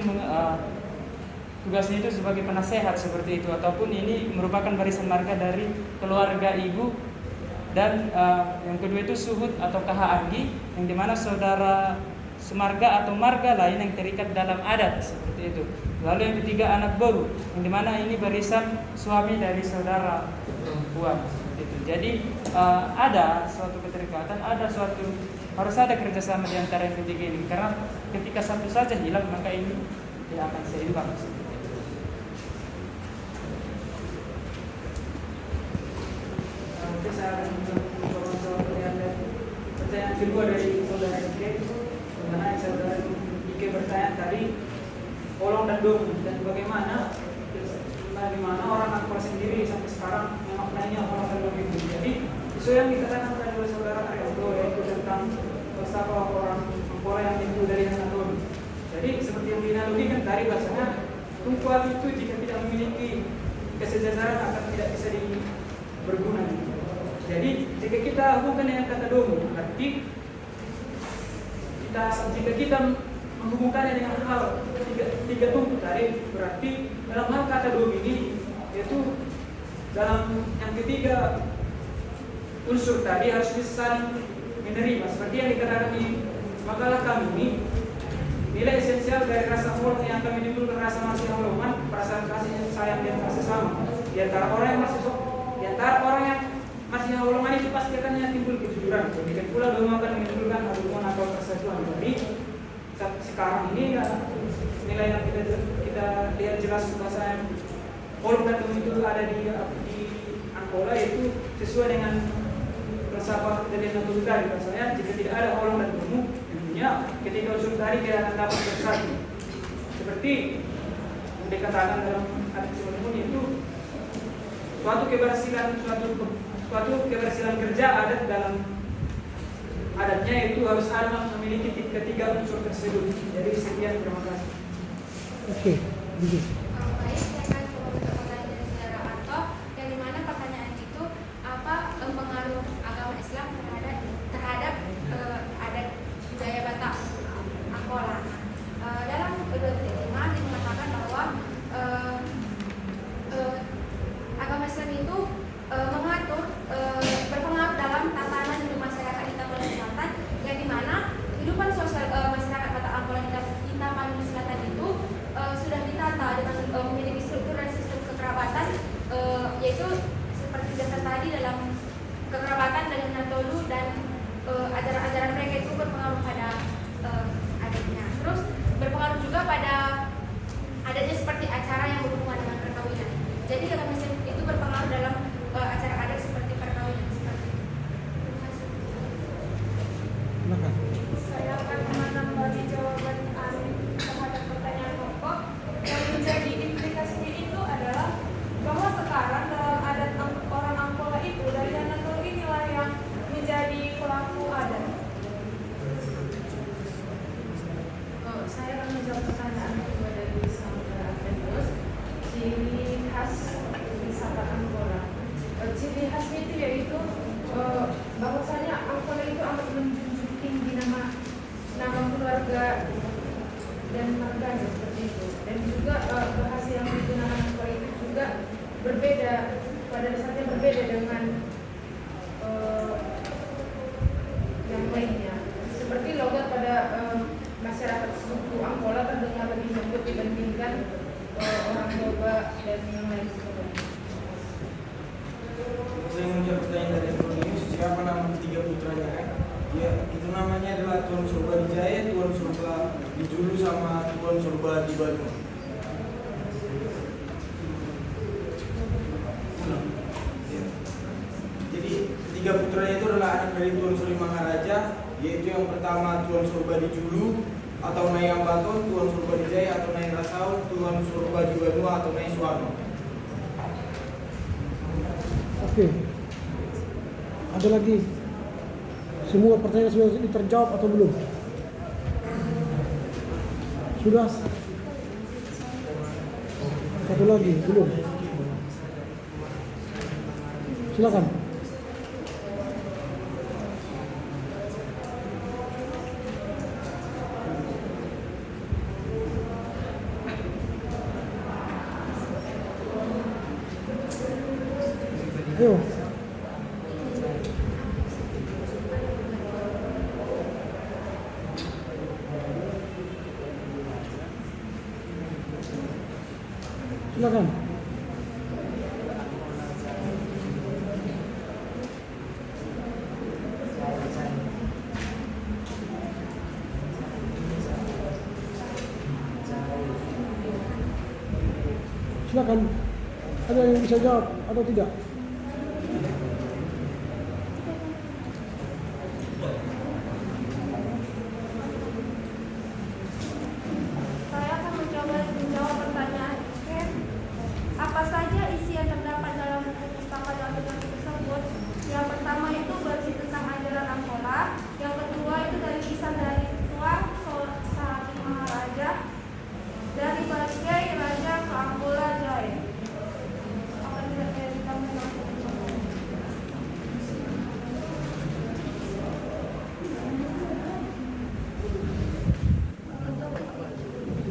tugasnya itu sebagai penasehat seperti itu, ataupun ini merupakan barisan marga dari keluarga ibu, dan yang kedua itu Suhut atau Kaha Anggi, yang dimana saudara semarga atau marga lain yang terikat dalam adat seperti itu. Lalu yang ketiga anak baru, yang dimana ini barisan suami dari saudara perempuan seperti itu. Jadi ada suatu keterikatan, harus ada kerjasama di antara yang ketiga ini, karena ketika satu saja hilang maka ini tidak akan seimbang. Saya akan menjawab pertanyaan kedua dari saudara Ike, mengenai saudara Ike bertanya tadi Olong dan Dom, dan bagaimana orang Angkola sendiri sampai sekarang memaknainya Olong dan Dom itu. Jadi isu yang dikatakan oleh saudara Arianto yaitu tentang falsafah orang Angkola yang itu dari Natoli. Jadi seperti yang dianalogikan tadi bahasanya tumpuan itu jika tidak memiliki kesejajaran akan tidak bisa berguna. Jadi jika kita hubungkan dengan kata domo, berarti jika kita menghubungkannya dengan hal tiga tumpu tadi, berarti dalam hal kata domo ini yaitu dalam yang ketiga unsur tadi harus bisa saling menerima. Seperti yang dikatakan di makalah kami ini, nilai esensial dari rasa hormat yang kami timbulkan rasa masih haloman, perasaan kasih sayang dan kasih sama di antara orang yang masih haloman itu pasti akan timbul kejujuran. Demikian pula doa akan menimbulkan hubungan atau persatuan. Jadi sekarang ini nilai yang kita lihat jelas bahasa Olong dan Dom itu ada di Angkola, yaitu sesuai dengan filsafat dari Natoli tadi. Bahasanya jika tidak ada Olong dan Dom, tentunya ketika unsur tadi tidak akan dapat bersatu. Seperti yang dikatakan dalam adat Solomon itu suatu keberhasilan kerja adat dalam adatnya itu harus ada memiliki ketiga unsur tersebut. Jadi sekian, terima kasih. Oke, Baik, saya akan coba untuk pertanyaan dari saudara Anto, yang dimana pertanyaan itu apa pengaruh agama Islam terhadap adat budaya Batak Angkola. Dalam kedua tema mengatakan bahwa agama Islam itu mengatur berpengaruh dalam tatanan hidup masyarakat di Tapanuli Selatan, yang dimana kehidupan sosial masyarakat Batak Angkola di Tapanuli Selatan itu sudah ditata dengan memiliki struktur dan sistem kekerabatan, yaitu seperti dasar tadi dalam kekerabatan dengan Natolu, dan ajaran-ajaran mereka itu berpengaruh pada adatnya. Terus berpengaruh juga pada adanya seperti acara yang berhubungan dengan perkawinan. Jadi agama Islam itu berpengaruh dalam acara adat seperti perkawinan seperti itu. Terima kasih. Saya akan menambahkan jawaban Arif terhadap pertanyaan pokok. Yang menjadi implikasinya itu adalah bahwa sekarang dalam adat orang Angkola itu Dalihan Natoli inilah yang menjadi pelaku adat. Saya akan menjawab pertanyaan kedua dari saudara Petrus. Ciri khas wisata Angkola. Ciri khasnya itu yaitu bahwasanya Angkola itu amat menjunjung tinggi nama keluarga dan marganya. Dan juga bahasa yang digunakan Angkola itu juga berbeda, pada dasarnya berbeda dengan yang lainnya. Seperti logat pada masyarakat suku Angkola terdengar lebih lembut dibandingkan orang Toba dan yang lain sebagainya. Saya menjawab pertanyaan dari Antonius, siapa nama ketiga putranya? Ya, itu namanya adalah Tuan Surba di Jaya, Tuan Surba di Julu, sama Tuan Surba di Batu. Ya. Jadi ketiga putranya itu adalah anak dari Tuan Suri Maharaja, yaitu yang pertama Tuan Surba di Julu atau Nai Ambaton, Tuan Surba di Jaya atau Nai Rasaun, Tuan Surba di Banua atau Nai Suwarno. Oke. Ada lagi? Semua pertanyaan sudah terjawab atau belum? Sudah? Satu lagi, belum? Silakan. Ayo. Silakan. Silakan. Ada yang bisa jawab atau tidak? Saya akan mencoba menjawab pertanyaan. Apa saja isi yang terdapat dalam buku pustaka dalam tersebut? Yang pertama itu berisi tentang ajaran Angkola. Yang kedua itu dari lisan dari Tuan Sahati Maharaja, dari Bagai Raja ke Angkola Jaya. Akan saya ditambahkan.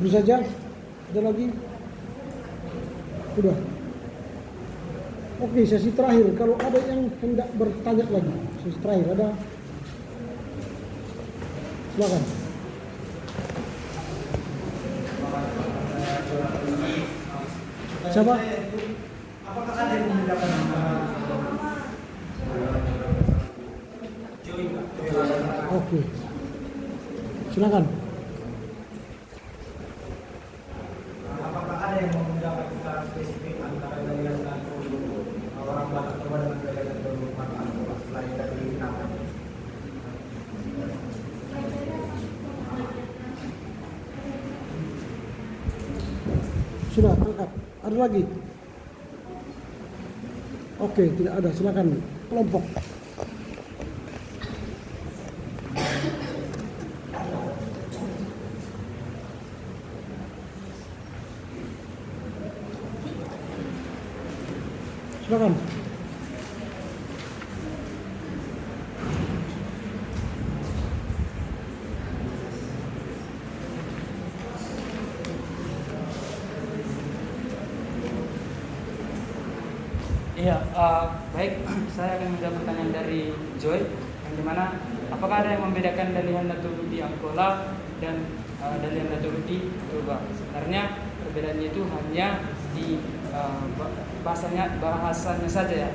Itu saja? Ada lagi? Sudah. Oke, sesi terakhir. Kalau ada yang hendak bertanya lagi, sesi terakhir ada. Silakan. Siapa? Apakah ada yang membedakan antara Oke. Silakan. apakah ada yang membedakan secara spesifik antara gaya dan orang Batak Toba dengan gaya dan Angkola selain dari nama? Sudah, angkat. Ada lagi? Oke, tidak ada. Silakan kelompok. Silakan. Iya, baik. Saya akan menjawab pertanyaan dari Joy, yang dimana apakah ada yang membedakan Dalihan Naturu di Angkola dan Dalihan Naturu di Toba? Sebenarnya perbedaannya itu hanya di bahasanya saja ya.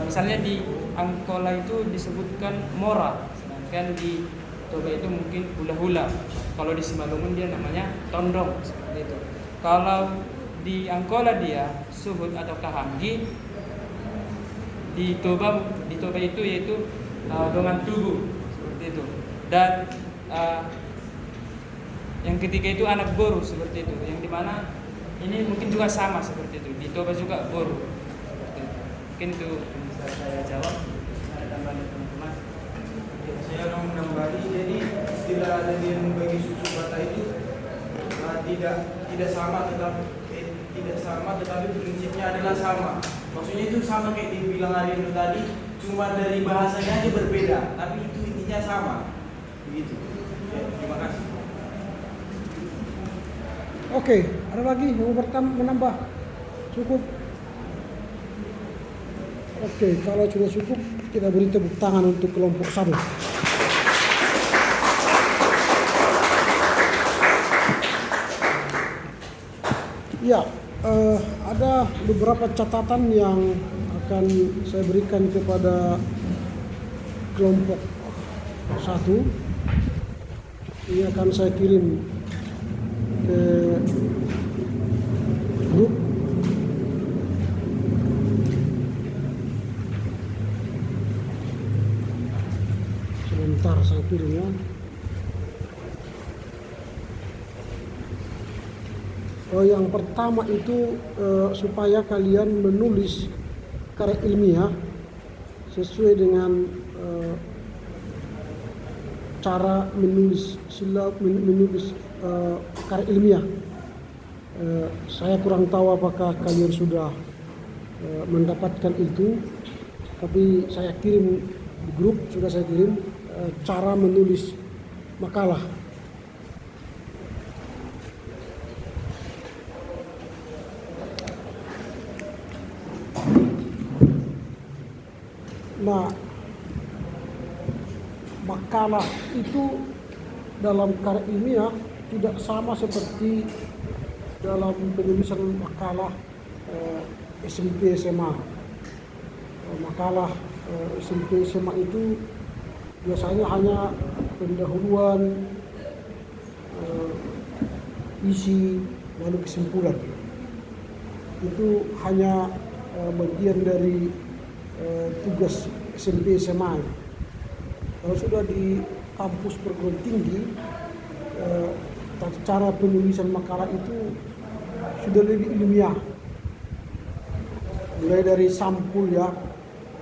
Misalnya di Angkola itu disebutkan mora, sedangkan di Toba itu mungkin hula-hula. Kalau di Simalungun dia namanya tondong, seperti itu. Kalau di Angkola dia suhud atau kahanggi. Di Toba itu yaitu dongan tubuh, seperti itu. Dan yang ketiga itu anak boru, seperti itu. Yang dimana ini mungkin juga sama seperti itu. Di Toba juga boru, seperti itu. Mungkin itu bisa saya jawab. Ada tambahan teman-teman? Saya akan menambahi, jadi istilah Dalihan bagi suku Batak itu tidak sama tetapi prinsipnya adalah sama. Maksudnya itu sama kayak dibilang Ariel tadi, cuma dari bahasanya aja berbeda, tapi itu intinya sama. Begitu. Ya, terima kasih. Oke, ada lagi yang menambah? Cukup? Oke, kalau sudah cukup kita beri tepuk tangan untuk kelompok 1. Ya, ada beberapa catatan yang akan saya berikan kepada kelompok 1. Ini akan saya kirim ke grup. Sebentar saya kirim ya. Yang pertama itu supaya kalian menulis karya ilmiah sesuai dengan cara menulis karya ilmiah. Saya kurang tahu apakah kalian sudah mendapatkan itu, tapi saya kirim di grup, sudah saya kirim cara menulis makalah. Nah, makalah itu dalam karya ilmiah tidak sama seperti dalam penulisan makalah SMP SMA. Makalah SMP SMA itu biasanya hanya pendahuluan, isi, lalu kesimpulan. Itu hanya bagian dari tugas SMP SMA. Kalau sudah di kampus perguruan tinggi, cara penulisan makalah itu sudah lebih ilmiah, mulai dari sampul ya.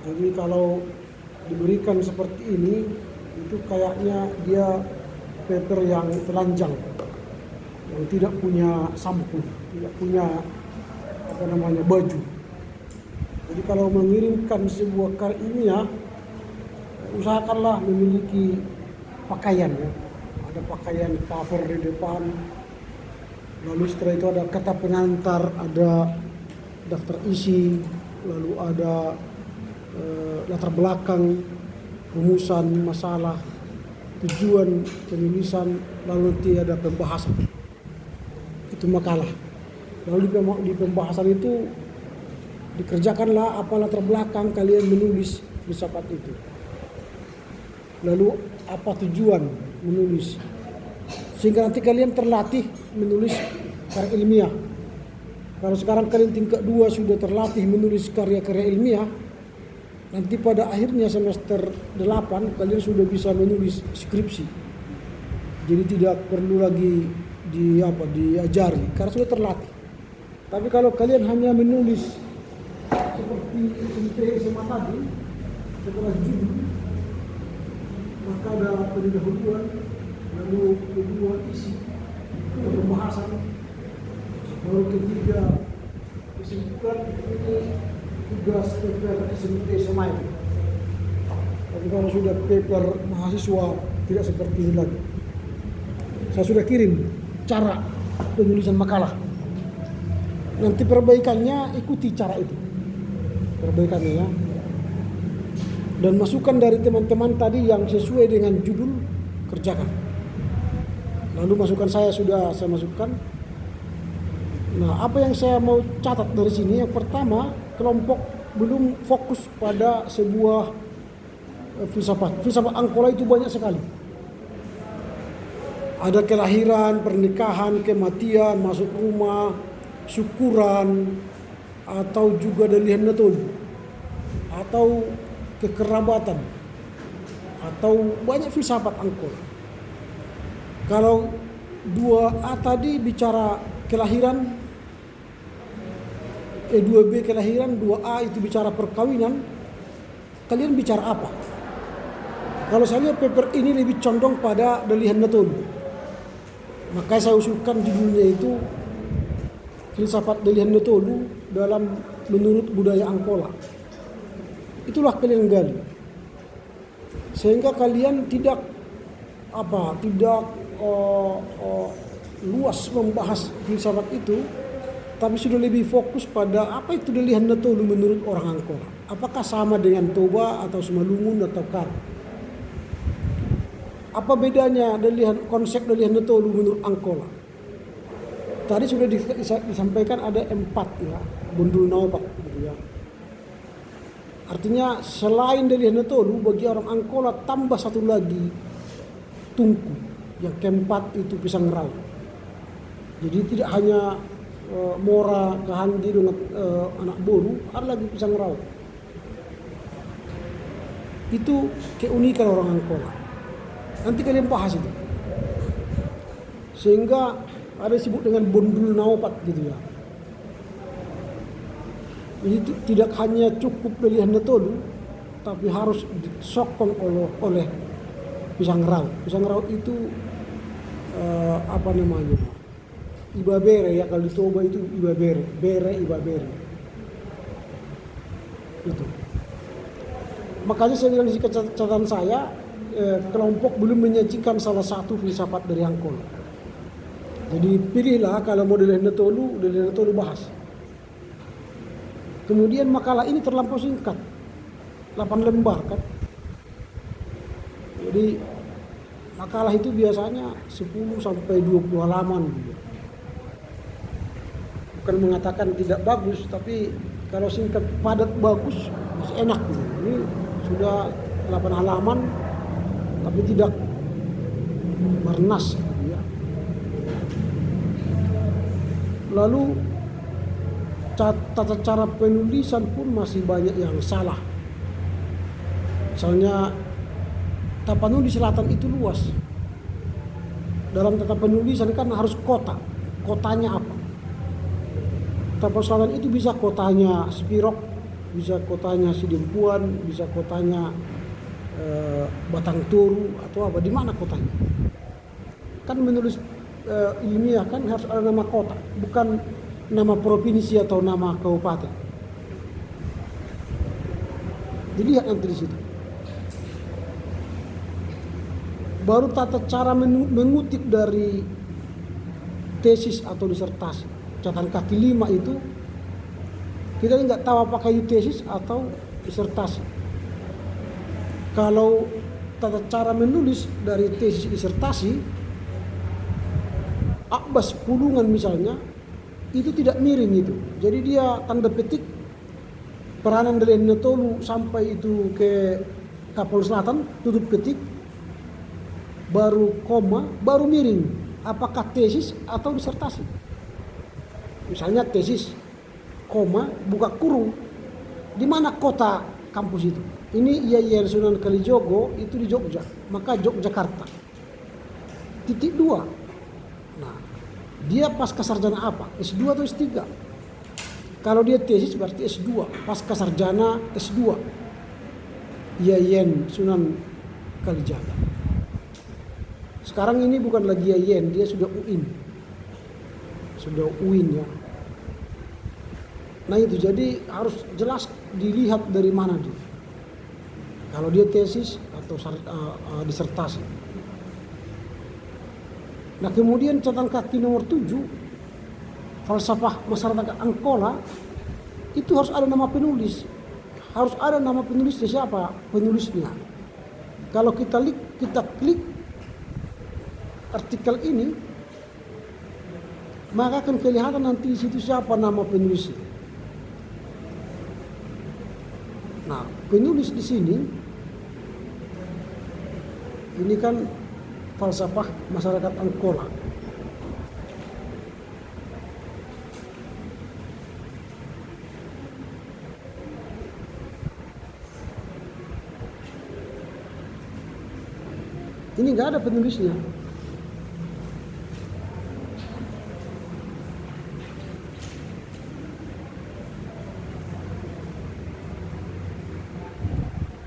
Jadi kalau diberikan seperti ini, itu kayaknya dia paper yang telanjang, yang tidak punya sampul, tidak punya baju. Jadi kalau mengirimkan sebuah karya ilmiah, usahakanlah memiliki pakaian ya. Ada pakaian cover di depan, lalu setelah itu ada kata pengantar, ada daftar isi, lalu ada latar belakang, rumusan masalah, tujuan penulisan, lalu nanti ada pembahasan. Itu makalah. Lalu di pembahasan itu dikerjakanlah apa latar belakang kalian menulis filsafat itu. Lalu apa tujuan menulis, sehingga nanti kalian terlatih menulis karya ilmiah. Kalau sekarang kalian tingkat 2 sudah terlatih menulis karya-karya ilmiah, nanti pada akhirnya semester 8 kalian sudah bisa menulis skripsi. Jadi tidak perlu lagi diajari karena sudah terlatih. Tapi kalau kalian hanya menulis seperti SMP SMA tadi, setelah judul, maka ada pendahuluan, lalu kedua isi, pembahasan, baru ketiga kesimpulan. Ini tugas paper SMP SMA. Tapi kalau sudah paper mahasiswa tidak seperti ini lagi. Saya sudah kirim cara penulisan makalah. Nanti perbaikannya ikuti cara itu. Perbaikannya ya. Dan masukan dari teman-teman tadi yang sesuai dengan judul kerjakan. Lalu masukan saya sudah saya masukkan. Nah, apa yang saya mau catat dari sini, yang pertama, kelompok belum fokus pada sebuah filsafat. Filsafat Angkola itu banyak sekali. Ada kelahiran, pernikahan, kematian, masuk rumah, syukuran, atau juga dalihan natul, atau kekerabatan, atau banyak filsafat Angkola. Kalau 2A tadi bicara kelahiran, 2B kelahiran, 2A itu bicara perkawinan, kalian bicara apa? Kalau saya lihat paper ini lebih condong pada dalihan natul, maka saya usulkan judulnya itu filsafat dalihan natul dalam menurut budaya Angkola. Itulah kalian gali, sehingga kalian tidak luas membahas filsafat itu, tapi sudah lebih fokus pada apa itu Delihan Natolu menurut orang Angkola. Apakah sama dengan Toba atau Simalungun atau Karo? Apa bedanya konsep Delihan Natolu menurut Angkola? Tadi sudah disampaikan ada 4 ya, Bundul Naopak gitu ya. Artinya selain Delihan Natolu, bagi orang Angkola tambah satu lagi Tungku, yang keempat itu Pisang Rau. Jadi tidak hanya Mora, Kahanggi dengan anak Boru, ada lagi Pisang Rau. Itu keunikan orang Angkola. Nanti kalian bahas itu. Sehingga ada disebut dengan Bundul Naopat gitu ya. Jadi tidak hanya cukup Delihan Natolu, tapi harus disokong oleh Pisang Rau. Pisang Rau itu apa namanya? Ibabere ya, kalau di Toba itu Ibabere, Ibabere. Itu. Makanya saya bilang di catatan saya, kelompok belum menyajikan salah satu filsafat dari Angkola. Jadi pilihlah kalau mau Delihan Natolu bahas. Kemudian makalah ini terlampau singkat, 8 lembar kan. Jadi makalah itu biasanya 10 sampai 20 halaman gitu. Bukan mengatakan tidak bagus, tapi kalau singkat padat bagus masih enak gitu. Ini sudah 8 halaman tapi tidak bernas gitu ya. Lalu tata cara penulisan pun masih banyak yang salah. Misalnya Tapanuli Selatan itu luas. Dalam tata penulisan kan harus kota. Kotanya apa? Tapanuli Selatan itu bisa kotanya Spirok, bisa kotanya Sidempuan, bisa kotanya Batang Toru atau apa. Di mana kotanya? Kan menulis ilmiah kan harus ada nama kota, bukan nama provinsi atau nama kabupaten. Dilihat nanti di situ. Baru tata cara mengutip dari tesis atau disertasi. Catatan kaki 5 itu kita nggak tahu apakah itu tesis atau disertasi. Kalau tata cara menulis dari tesis disertasi, Abbas Pulungan misalnya, itu tidak miring itu. Jadi dia tanda petik peranan Delihan Natolu sampai itu ke Kapol Selatan, tutup petik, baru koma, baru miring. Apakah tesis atau disertasi? Misalnya tesis, koma, buka kurung. Di mana kota kampus itu? Ini IAIN Sunan Kalijogo itu di Jogja, maka Yogyakarta. Titik 2. Nah, dia pasca sarjana apa? S2 atau S3? Kalau dia tesis berarti S2, pasca sarjana S2. IAIN Sunan Kalijaga. Sekarang ini bukan lagi IAIN, dia sudah UIN. Sudah UIN ya. Nah itu jadi harus jelas dilihat dari mana dia. Kalau dia tesis atau disertasi. Nah kemudian catatan kaki nomor 7, falsafah masyarakat Angkola, itu harus ada nama penulis. Harus ada nama penulisnya, siapa penulisnya. Kalau kita klik artikel ini, maka akan kelihatan nanti di situ siapa nama penulisnya. Nah, penulis di sini ini kan falsafah masyarakat Angkola. Ini nggak ada penulisnya.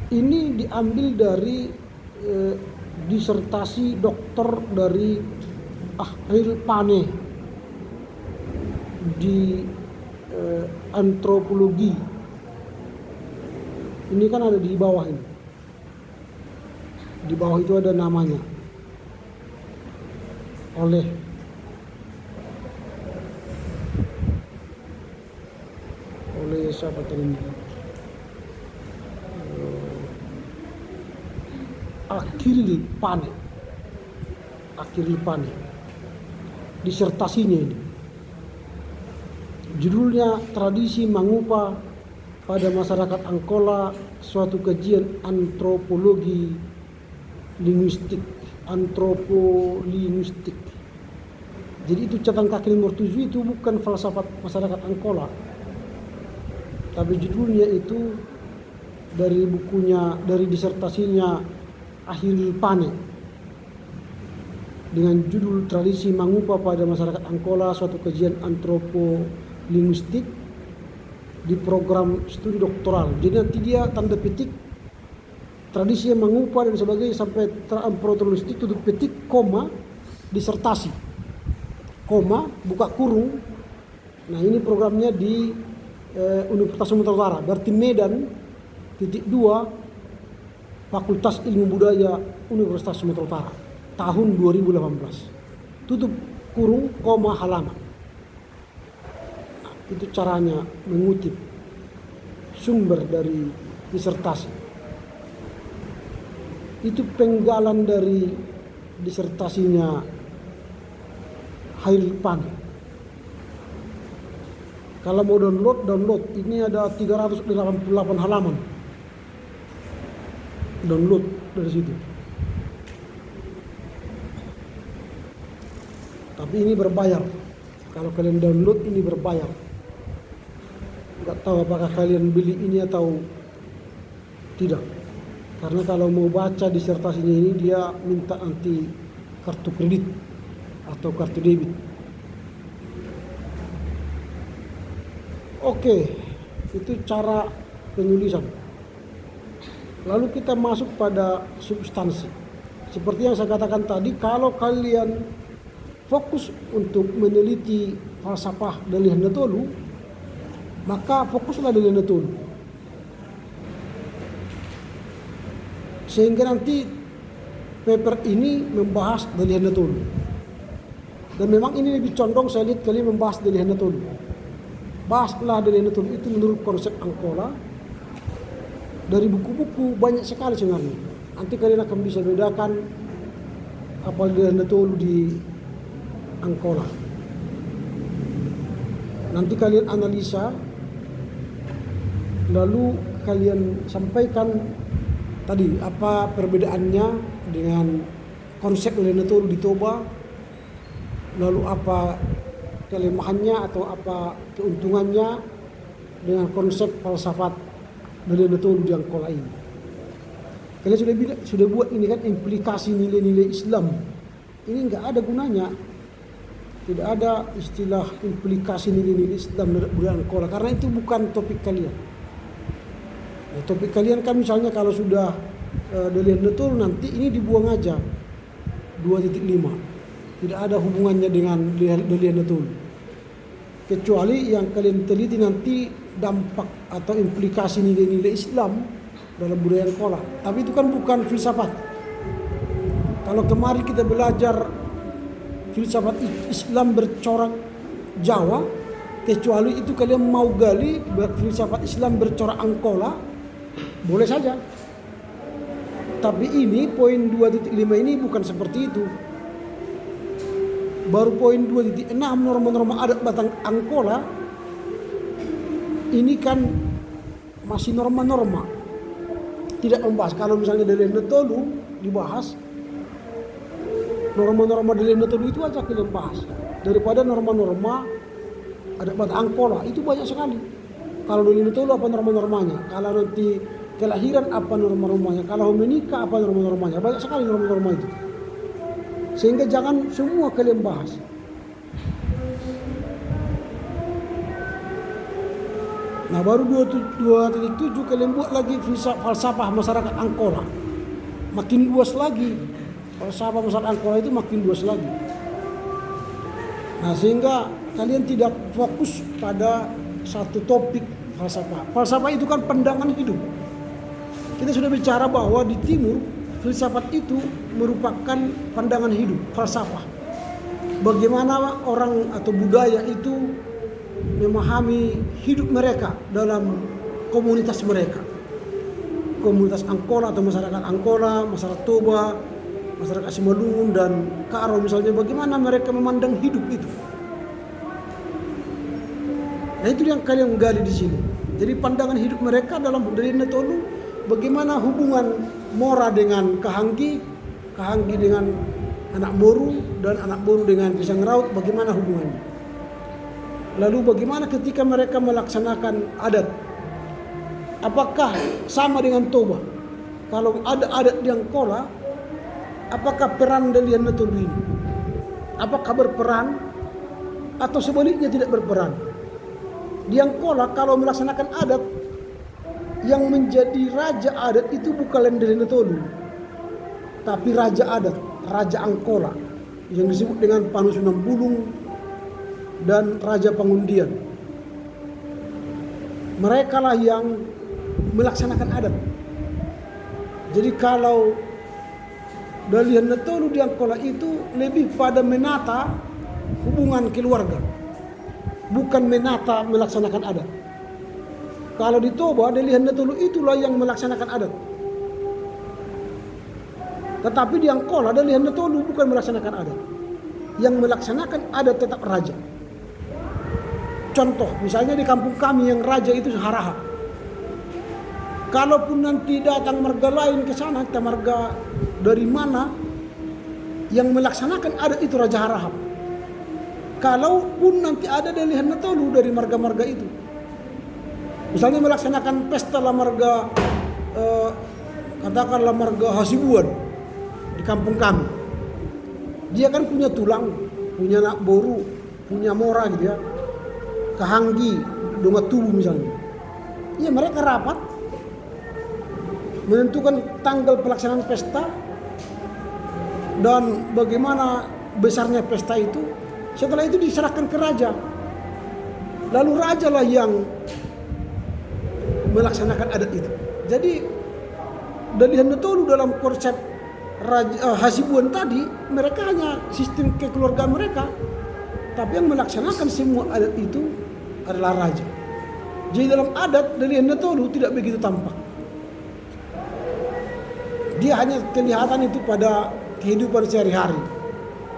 Ini diambil dari disertasi doktor dari Ahril Pane di antropologi. Ini kan ada di bawah ini. Di bawah itu ada namanya. Oleh siapa tadi? Akhiril Pane. Disertasinya ini. Judulnya Tradisi Mangupa pada Masyarakat Angkola, suatu kajian antropolinguistik. Jadi itu catatan kaki nomor 7 itu bukan falsafat masyarakat Angkola. Tapi judulnya itu dari bukunya, dari disertasinya Akhiril Pane dengan judul Tradisi Mangupa pada Masyarakat Angkola, suatu kajian antropolinguistik di program studi doktoral. Jadi nanti dia tanda petik tradisi yang mangupa dan sebagainya sampai antropolinguistik tutup petik koma disertasi koma buka kurung. Nah ini programnya di Universitas Sumatera Utara, berarti Medan titik 2 Fakultas Ilmu Budaya Universitas Sumatera Utara tahun 2018. Tutup kurung koma halaman. Nah, itu caranya mengutip sumber dari disertasi. Itu penggalan dari disertasinya Akhiril Pane. Kalau mau download ini ada 388 halaman. Download dari situ. Tapi ini berbayar. Kalau kalian download ini berbayar. Enggak tahu apakah kalian beli ini atau tidak. Karena kalau mau baca disertasinya ini dia minta nanti kartu kredit atau kartu debit. Oke, itu cara penulisan. Lalu kita masuk pada substansi. Seperti yang saya katakan tadi, kalau kalian fokus untuk meneliti falsafah Dalih Nahdlatul, maka fokuslah Dalih Nahdlatul. Sehingga nanti paper ini membahas Dalih Nahdlatul. Dan memang ini lebih condong saya lihat kalian membahas Dalih Nahdlatul. Bahaslah Dalih Nahdlatul itu menurut konsep Angkola. Dari buku-buku banyak sekali sebenarnya. Nanti kalian akan bisa bedakan apa Dalih Nahdlatul di Angkola. Nanti kalian analisa, lalu kalian sampaikan tadi apa perbedaannya dengan konsep Dalih Nahdlatul di Toba, lalu apa kelemahannya atau apa keuntungannya dengan konsep falsafat Dalih Nahdlatul di Angkola ini. Kalian sudah buat ini kan implikasi nilai-nilai Islam. Ini nggak ada gunanya. Tidak ada istilah implikasi nilai-nilai Islam dari budaya Angkola karena itu bukan topik kalian. Nah, topik kalian kan misalnya kalau sudah Dalih Nahdlatul nanti ini dibuang aja 2.5. Tidak ada hubungannya dengan Dalih Nahdlatul. Kecuali yang kalian teliti nanti dampak atau implikasi nilai-nilai Islam dalam budaya Angkola. Tapi itu kan bukan filsafat. Kalau kemarin kita belajar filsafat Islam bercorak Jawa, kecuali itu kalian mau gali filsafat Islam bercorak Angkola, boleh saja. Tapi ini poin 2.5 ini bukan seperti itu. Baru poin 2.6 norma-norma adat Batang Angkola ini kan masih norma-norma. Tidak membahas. Kalau misalnya Dalih Nahdlatul dibahas, norma-norma Dalih Nahdlatul itu aja kita bahas. Daripada norma-norma adat Batang Angkola itu banyak sekali. Kalau Dalih Nahdlatul apa norma-normanya? Kalau nanti kelahiran apa norma-normanya? Kalau menikah apa norma-normanya? Banyak sekali norma-norma itu. Sehingga jangan semua kalian bahas. Nah baru 2.7 kalian buat lagi falsafah masyarakat Angkola. Makin luas lagi. Falsafah masyarakat Angkola itu makin luas lagi. Nah sehingga kalian tidak fokus pada satu topik falsafah. Falsafah itu kan pandangan hidup. Kita sudah bicara bahwa di timur filsafat itu merupakan pandangan hidup, falsafah. Bagaimana orang atau budaya itu memahami hidup mereka dalam komunitas mereka. Komunitas Angkola atau masyarakat Angkola, masyarakat Toba, masyarakat Simalungun dan Karo misalnya, bagaimana mereka memandang hidup itu. Nah itu yang kalian gali di sini. Jadi pandangan hidup mereka dalam dari Netolu, bagaimana hubungan Mora dengan Kahanggi, Kahanggi dengan anak Boru, dan anak Boru dengan Pisang Raut, bagaimana hubungannya. Lalu bagaimana ketika mereka melaksanakan adat, apakah sama dengan Toba? Kalau ada adat di Angkola, apakah peran dari Netolu ini? Apakah berperan atau sebaliknya tidak berperan? Di Angkola kalau melaksanakan adat, yang menjadi raja adat itu bukan dari Netolu, tapi raja adat, raja Angkola yang disebut dengan Panu Sunan Bulung dan Raja Pangundian. Mereka lah yang melaksanakan adat. Jadi kalau Dalian Netolu di Angkola itu lebih pada menata hubungan keluarga, bukan menata melaksanakan adat. Kalau di Toba, Dalian Netolu itulah yang melaksanakan adat. Tetapi di Angkola, Dalian Netolu bukan melaksanakan adat. Yang melaksanakan adat tetap raja. Contoh, misalnya di kampung kami yang raja itu Harahap. Kalaupun nanti datang marga lain ke sana, kita marga dari mana, yang melaksanakan adat itu Raja Harahap. Kalaupun nanti ada Dalian Netolu dari marga-marga itu, misalnya melaksanakan pesta lah marga, katakanlah marga Hasibuan di kampung kami, dia kan punya tulang, punya anak Boru, punya Mora gitu ya, Kahanggi, Donga Tubu misalnya. Ya mereka rapat menentukan tanggal pelaksanaan pesta dan bagaimana besarnya pesta itu. Setelah itu diserahkan ke raja. Lalu raja lah yang melaksanakan adat itu. Jadi Dalian Netolu dalam konsep Hasibuan tadi, mereka hanya sistem kekeluargaan mereka, tapi yang melaksanakan semua adat itu adalah raja. Jadi dalam adat Dalian Netolu tidak begitu tampak. Dia hanya kelihatan itu pada kehidupan sehari-hari,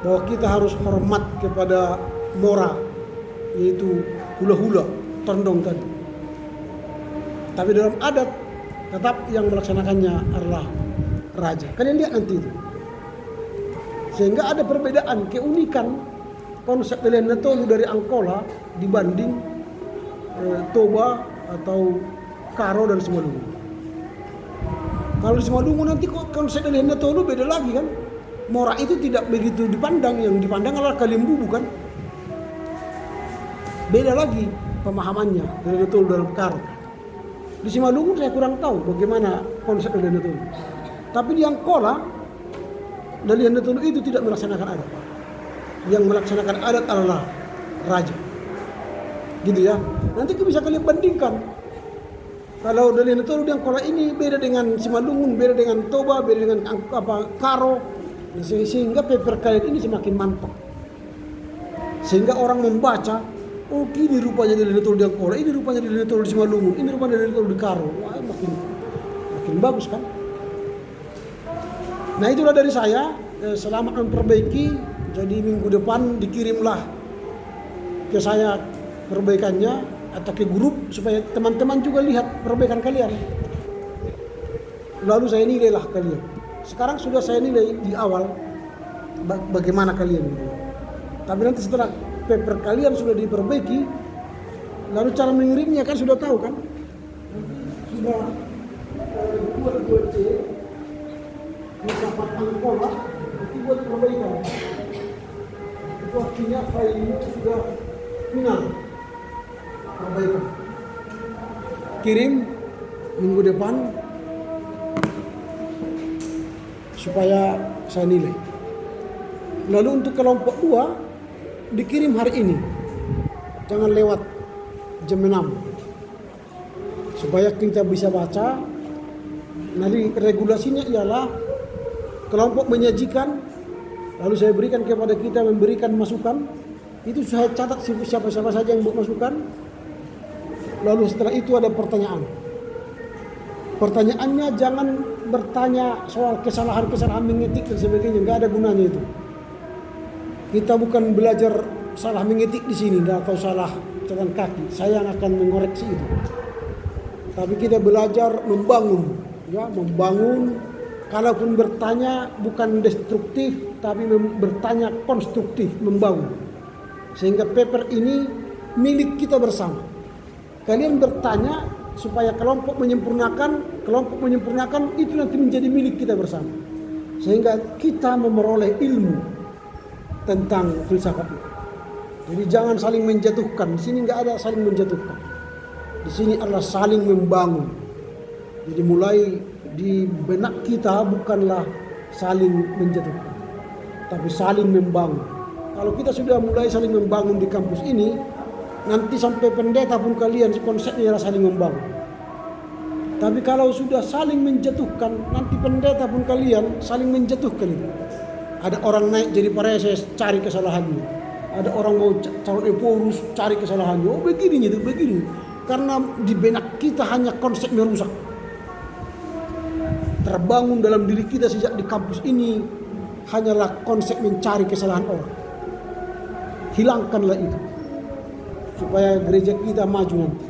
bahwa kita harus hormat kepada Mora, yaitu hula-hula, tondong tadi. Tapi dalam adat tetap yang melaksanakannya adalah raja. Kalian lihat nanti itu. Sehingga ada perbedaan, keunikan konsep Dalian Netolu dari Angkola dibanding Toba atau Karo dan Simalungun. Kalau di Simalungun nanti konsep Dalian Netolu beda lagi kan. Mora itu tidak begitu dipandang, yang dipandang adalah Kalimbu bukan. Beda lagi pemahamannya Dalian Netolu dalam Karo. Di Simalungun saya kurang tahu bagaimana konsep Dalian Netolu. Tapi di Angkola, Dalian Netolu itu tidak melaksanakan adat. Yang melaksanakan adat adalah raja. Gitu ya. Nanti bisa kalian bandingkan. Kalau Dalian Netolu di Angkola ini beda dengan Simalungun, beda dengan Toba, beda dengan Karo. Sehingga paper kalian ini semakin mantap. Sehingga orang membaca, oh gini rupanya Dalian Netolu di Angkola, ini rupanya Dalian Netolu di Simalungun, ini rupanya Dalian Netolu di Karo. Wah, makin bagus kan? Nah itulah dari saya, selamat memperbaiki. Jadi minggu depan dikirimlah ke saya perbaikannya atau ke grup supaya teman-teman juga lihat perbaikan kalian. Lalu saya nilailah kalian. Sekarang sudah saya nilai di awal bagaimana kalian gitu. Tapi nanti setelah paper kalian sudah diperbaiki, lalu cara mengirimnya kan sudah tahu kan? Sudah buat 2C, filsafat Angkola, itu buat perbaikan. Itu artinya file ini sudah final perbaikan. Kirim minggu depan supaya saya nilai. Lalu untuk kelompok 2 dikirim hari ini. Jangan lewat jam 6. Supaya kita bisa baca. Nanti regulasinya ialah kelompok menyajikan, lalu saya berikan kepada kita memberikan masukan, Itu saya catat siapa-siapa saja yang buat masukan. Lalu setelah itu ada pertanyaan. Pertanyaannya jangan bertanya soal kesalahan-kesalahan mengetik dan sebagainya, nggak ada gunanya itu. Kita bukan belajar salah mengetik di sini atau salah jalan kaki. Saya yang akan mengoreksi itu. Tapi kita belajar membangun, ya, membangun. Kalaupun bertanya bukan destruktif, tapi bertanya konstruktif, membangun. Sehingga paper ini milik kita bersama. Kalian bertanya supaya kelompok menyempurnakan itu nanti menjadi milik kita bersama. Sehingga kita memperoleh ilmu tentang filsafat itu. Jadi jangan saling menjatuhkan. Di sini nggak ada saling menjatuhkan. Di sini adalah saling membangun. Jadi mulai di benak kita bukanlah saling menjatuhkan, tapi saling membangun. Kalau kita sudah mulai saling membangun di kampus ini, nanti sampai pendeta pun kalian konsepnya adalah saling membangun. Tapi kalau sudah saling menjatuhkan, nanti pendeta pun kalian saling menjatuhkan itu. Ada orang naik jadi pareses, cari kesalahannya. Ada orang mau calon eporus, cari kesalahannya. Oh begini itu, begini. Karena di benak kita hanya konsepnya rusak. Terbangun dalam diri kita sejak di kampus ini hanyalah konsep mencari kesalahan orang. Hilangkanlah itu supaya gereja kita maju nanti.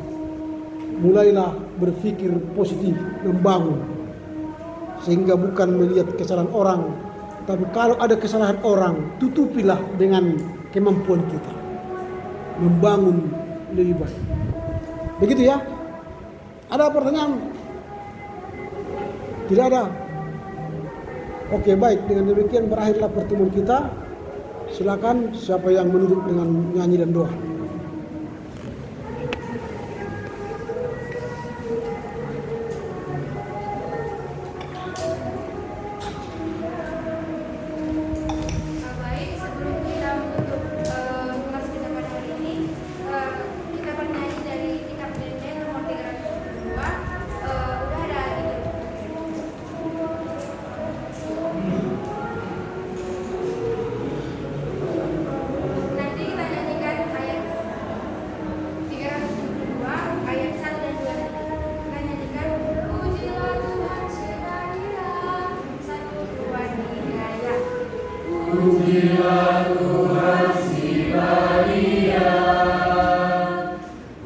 Mulailah berpikir positif, membangun, sehingga bukan melihat kesalahan orang, tapi kalau ada kesalahan orang tutupilah dengan kemampuan kita membangun lebih baik. Begitu ya. Ada pertanyaan? Tidak ada. Oke, baik. Dengan demikian berakhirlah pertemuan kita. Silakan siapa yang menutup dengan nyanyi dan doa. Baik, sebelum kita menutup kelas kita pada hari ini, kita bernyanyi dari kitab Daniel nomor 302. Udah ada gitu. Nanti kita nyanyikan ayat 372 ayat 1 dan 2 nanti. Kita nyanyikan pujilah Tuhan Cina Dia 1, 2, 3 ya. Pujilah Tuhan Sibalia,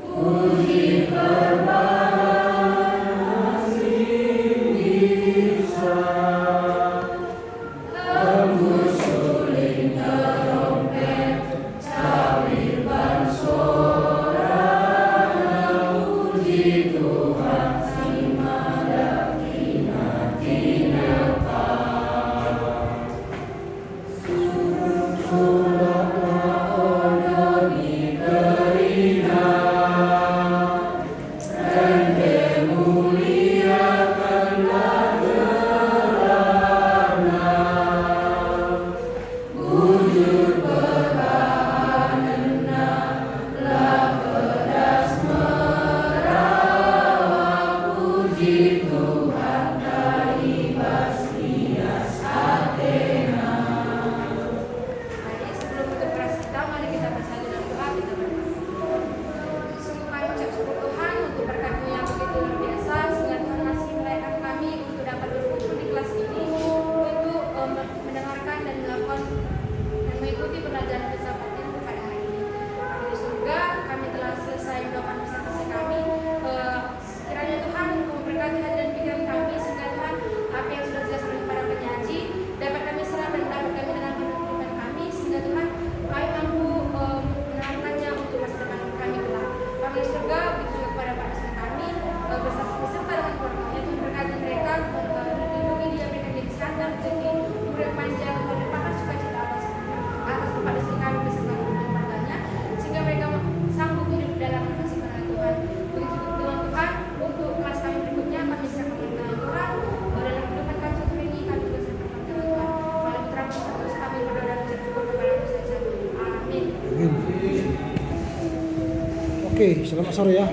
puji perbahanan kasih bisa, tembus suling trompet, cabir bansorana, puji Tuhan simada kina-kina Sebelum menutup kelas kita, mari kita bersatu dalam doa, kita berdoa. Sungguh kami ucap syukur Tuhan untuk berkat-Mu yang begitu luar biasa, sehingga Tuhan masih melayakan kami untuk dapat berkumpul di kelas ini untuk mendengarkan dan melakukan dan mengikuti pelajaran filsafat yang pada hari ini. Kami di surga, kami telah selesai melakukan presentasi kami. Kiranya Tuhan memberkati hati dan pikiran kami, sehingga Tuhan apa yang sudah jelas oleh para penyaji dapat kami serap dan dapat kami dengan kehidupan kami, sehingga Tuhan kami mampu menerapkannya untuk masa depan kami kelak. Kami di surga, begitu juga kepada Pak Dosen kami beserta dengan keluarganya. Tuhan berkati mereka, lindungi dia, berikan dia kesehatan, rezeki, umur yang panjang, Tuhan limpahkan sukacita atas Bapak Dosen kami beserta dengan keluarganya, sehingga mereka sanggup hidup dalam kasih karunia Tuhan. Begitu dengan Tuhan untuk kelas kami berikutnya, kami serahkan dengan Tuhan. Dalam kehidupan kami satu ini, kami juga serahkan dengan Tuhan. Malam putra terus kami berdoa dan bersyukur kepada Tuhan. Amin. Oke, selamat sore ya.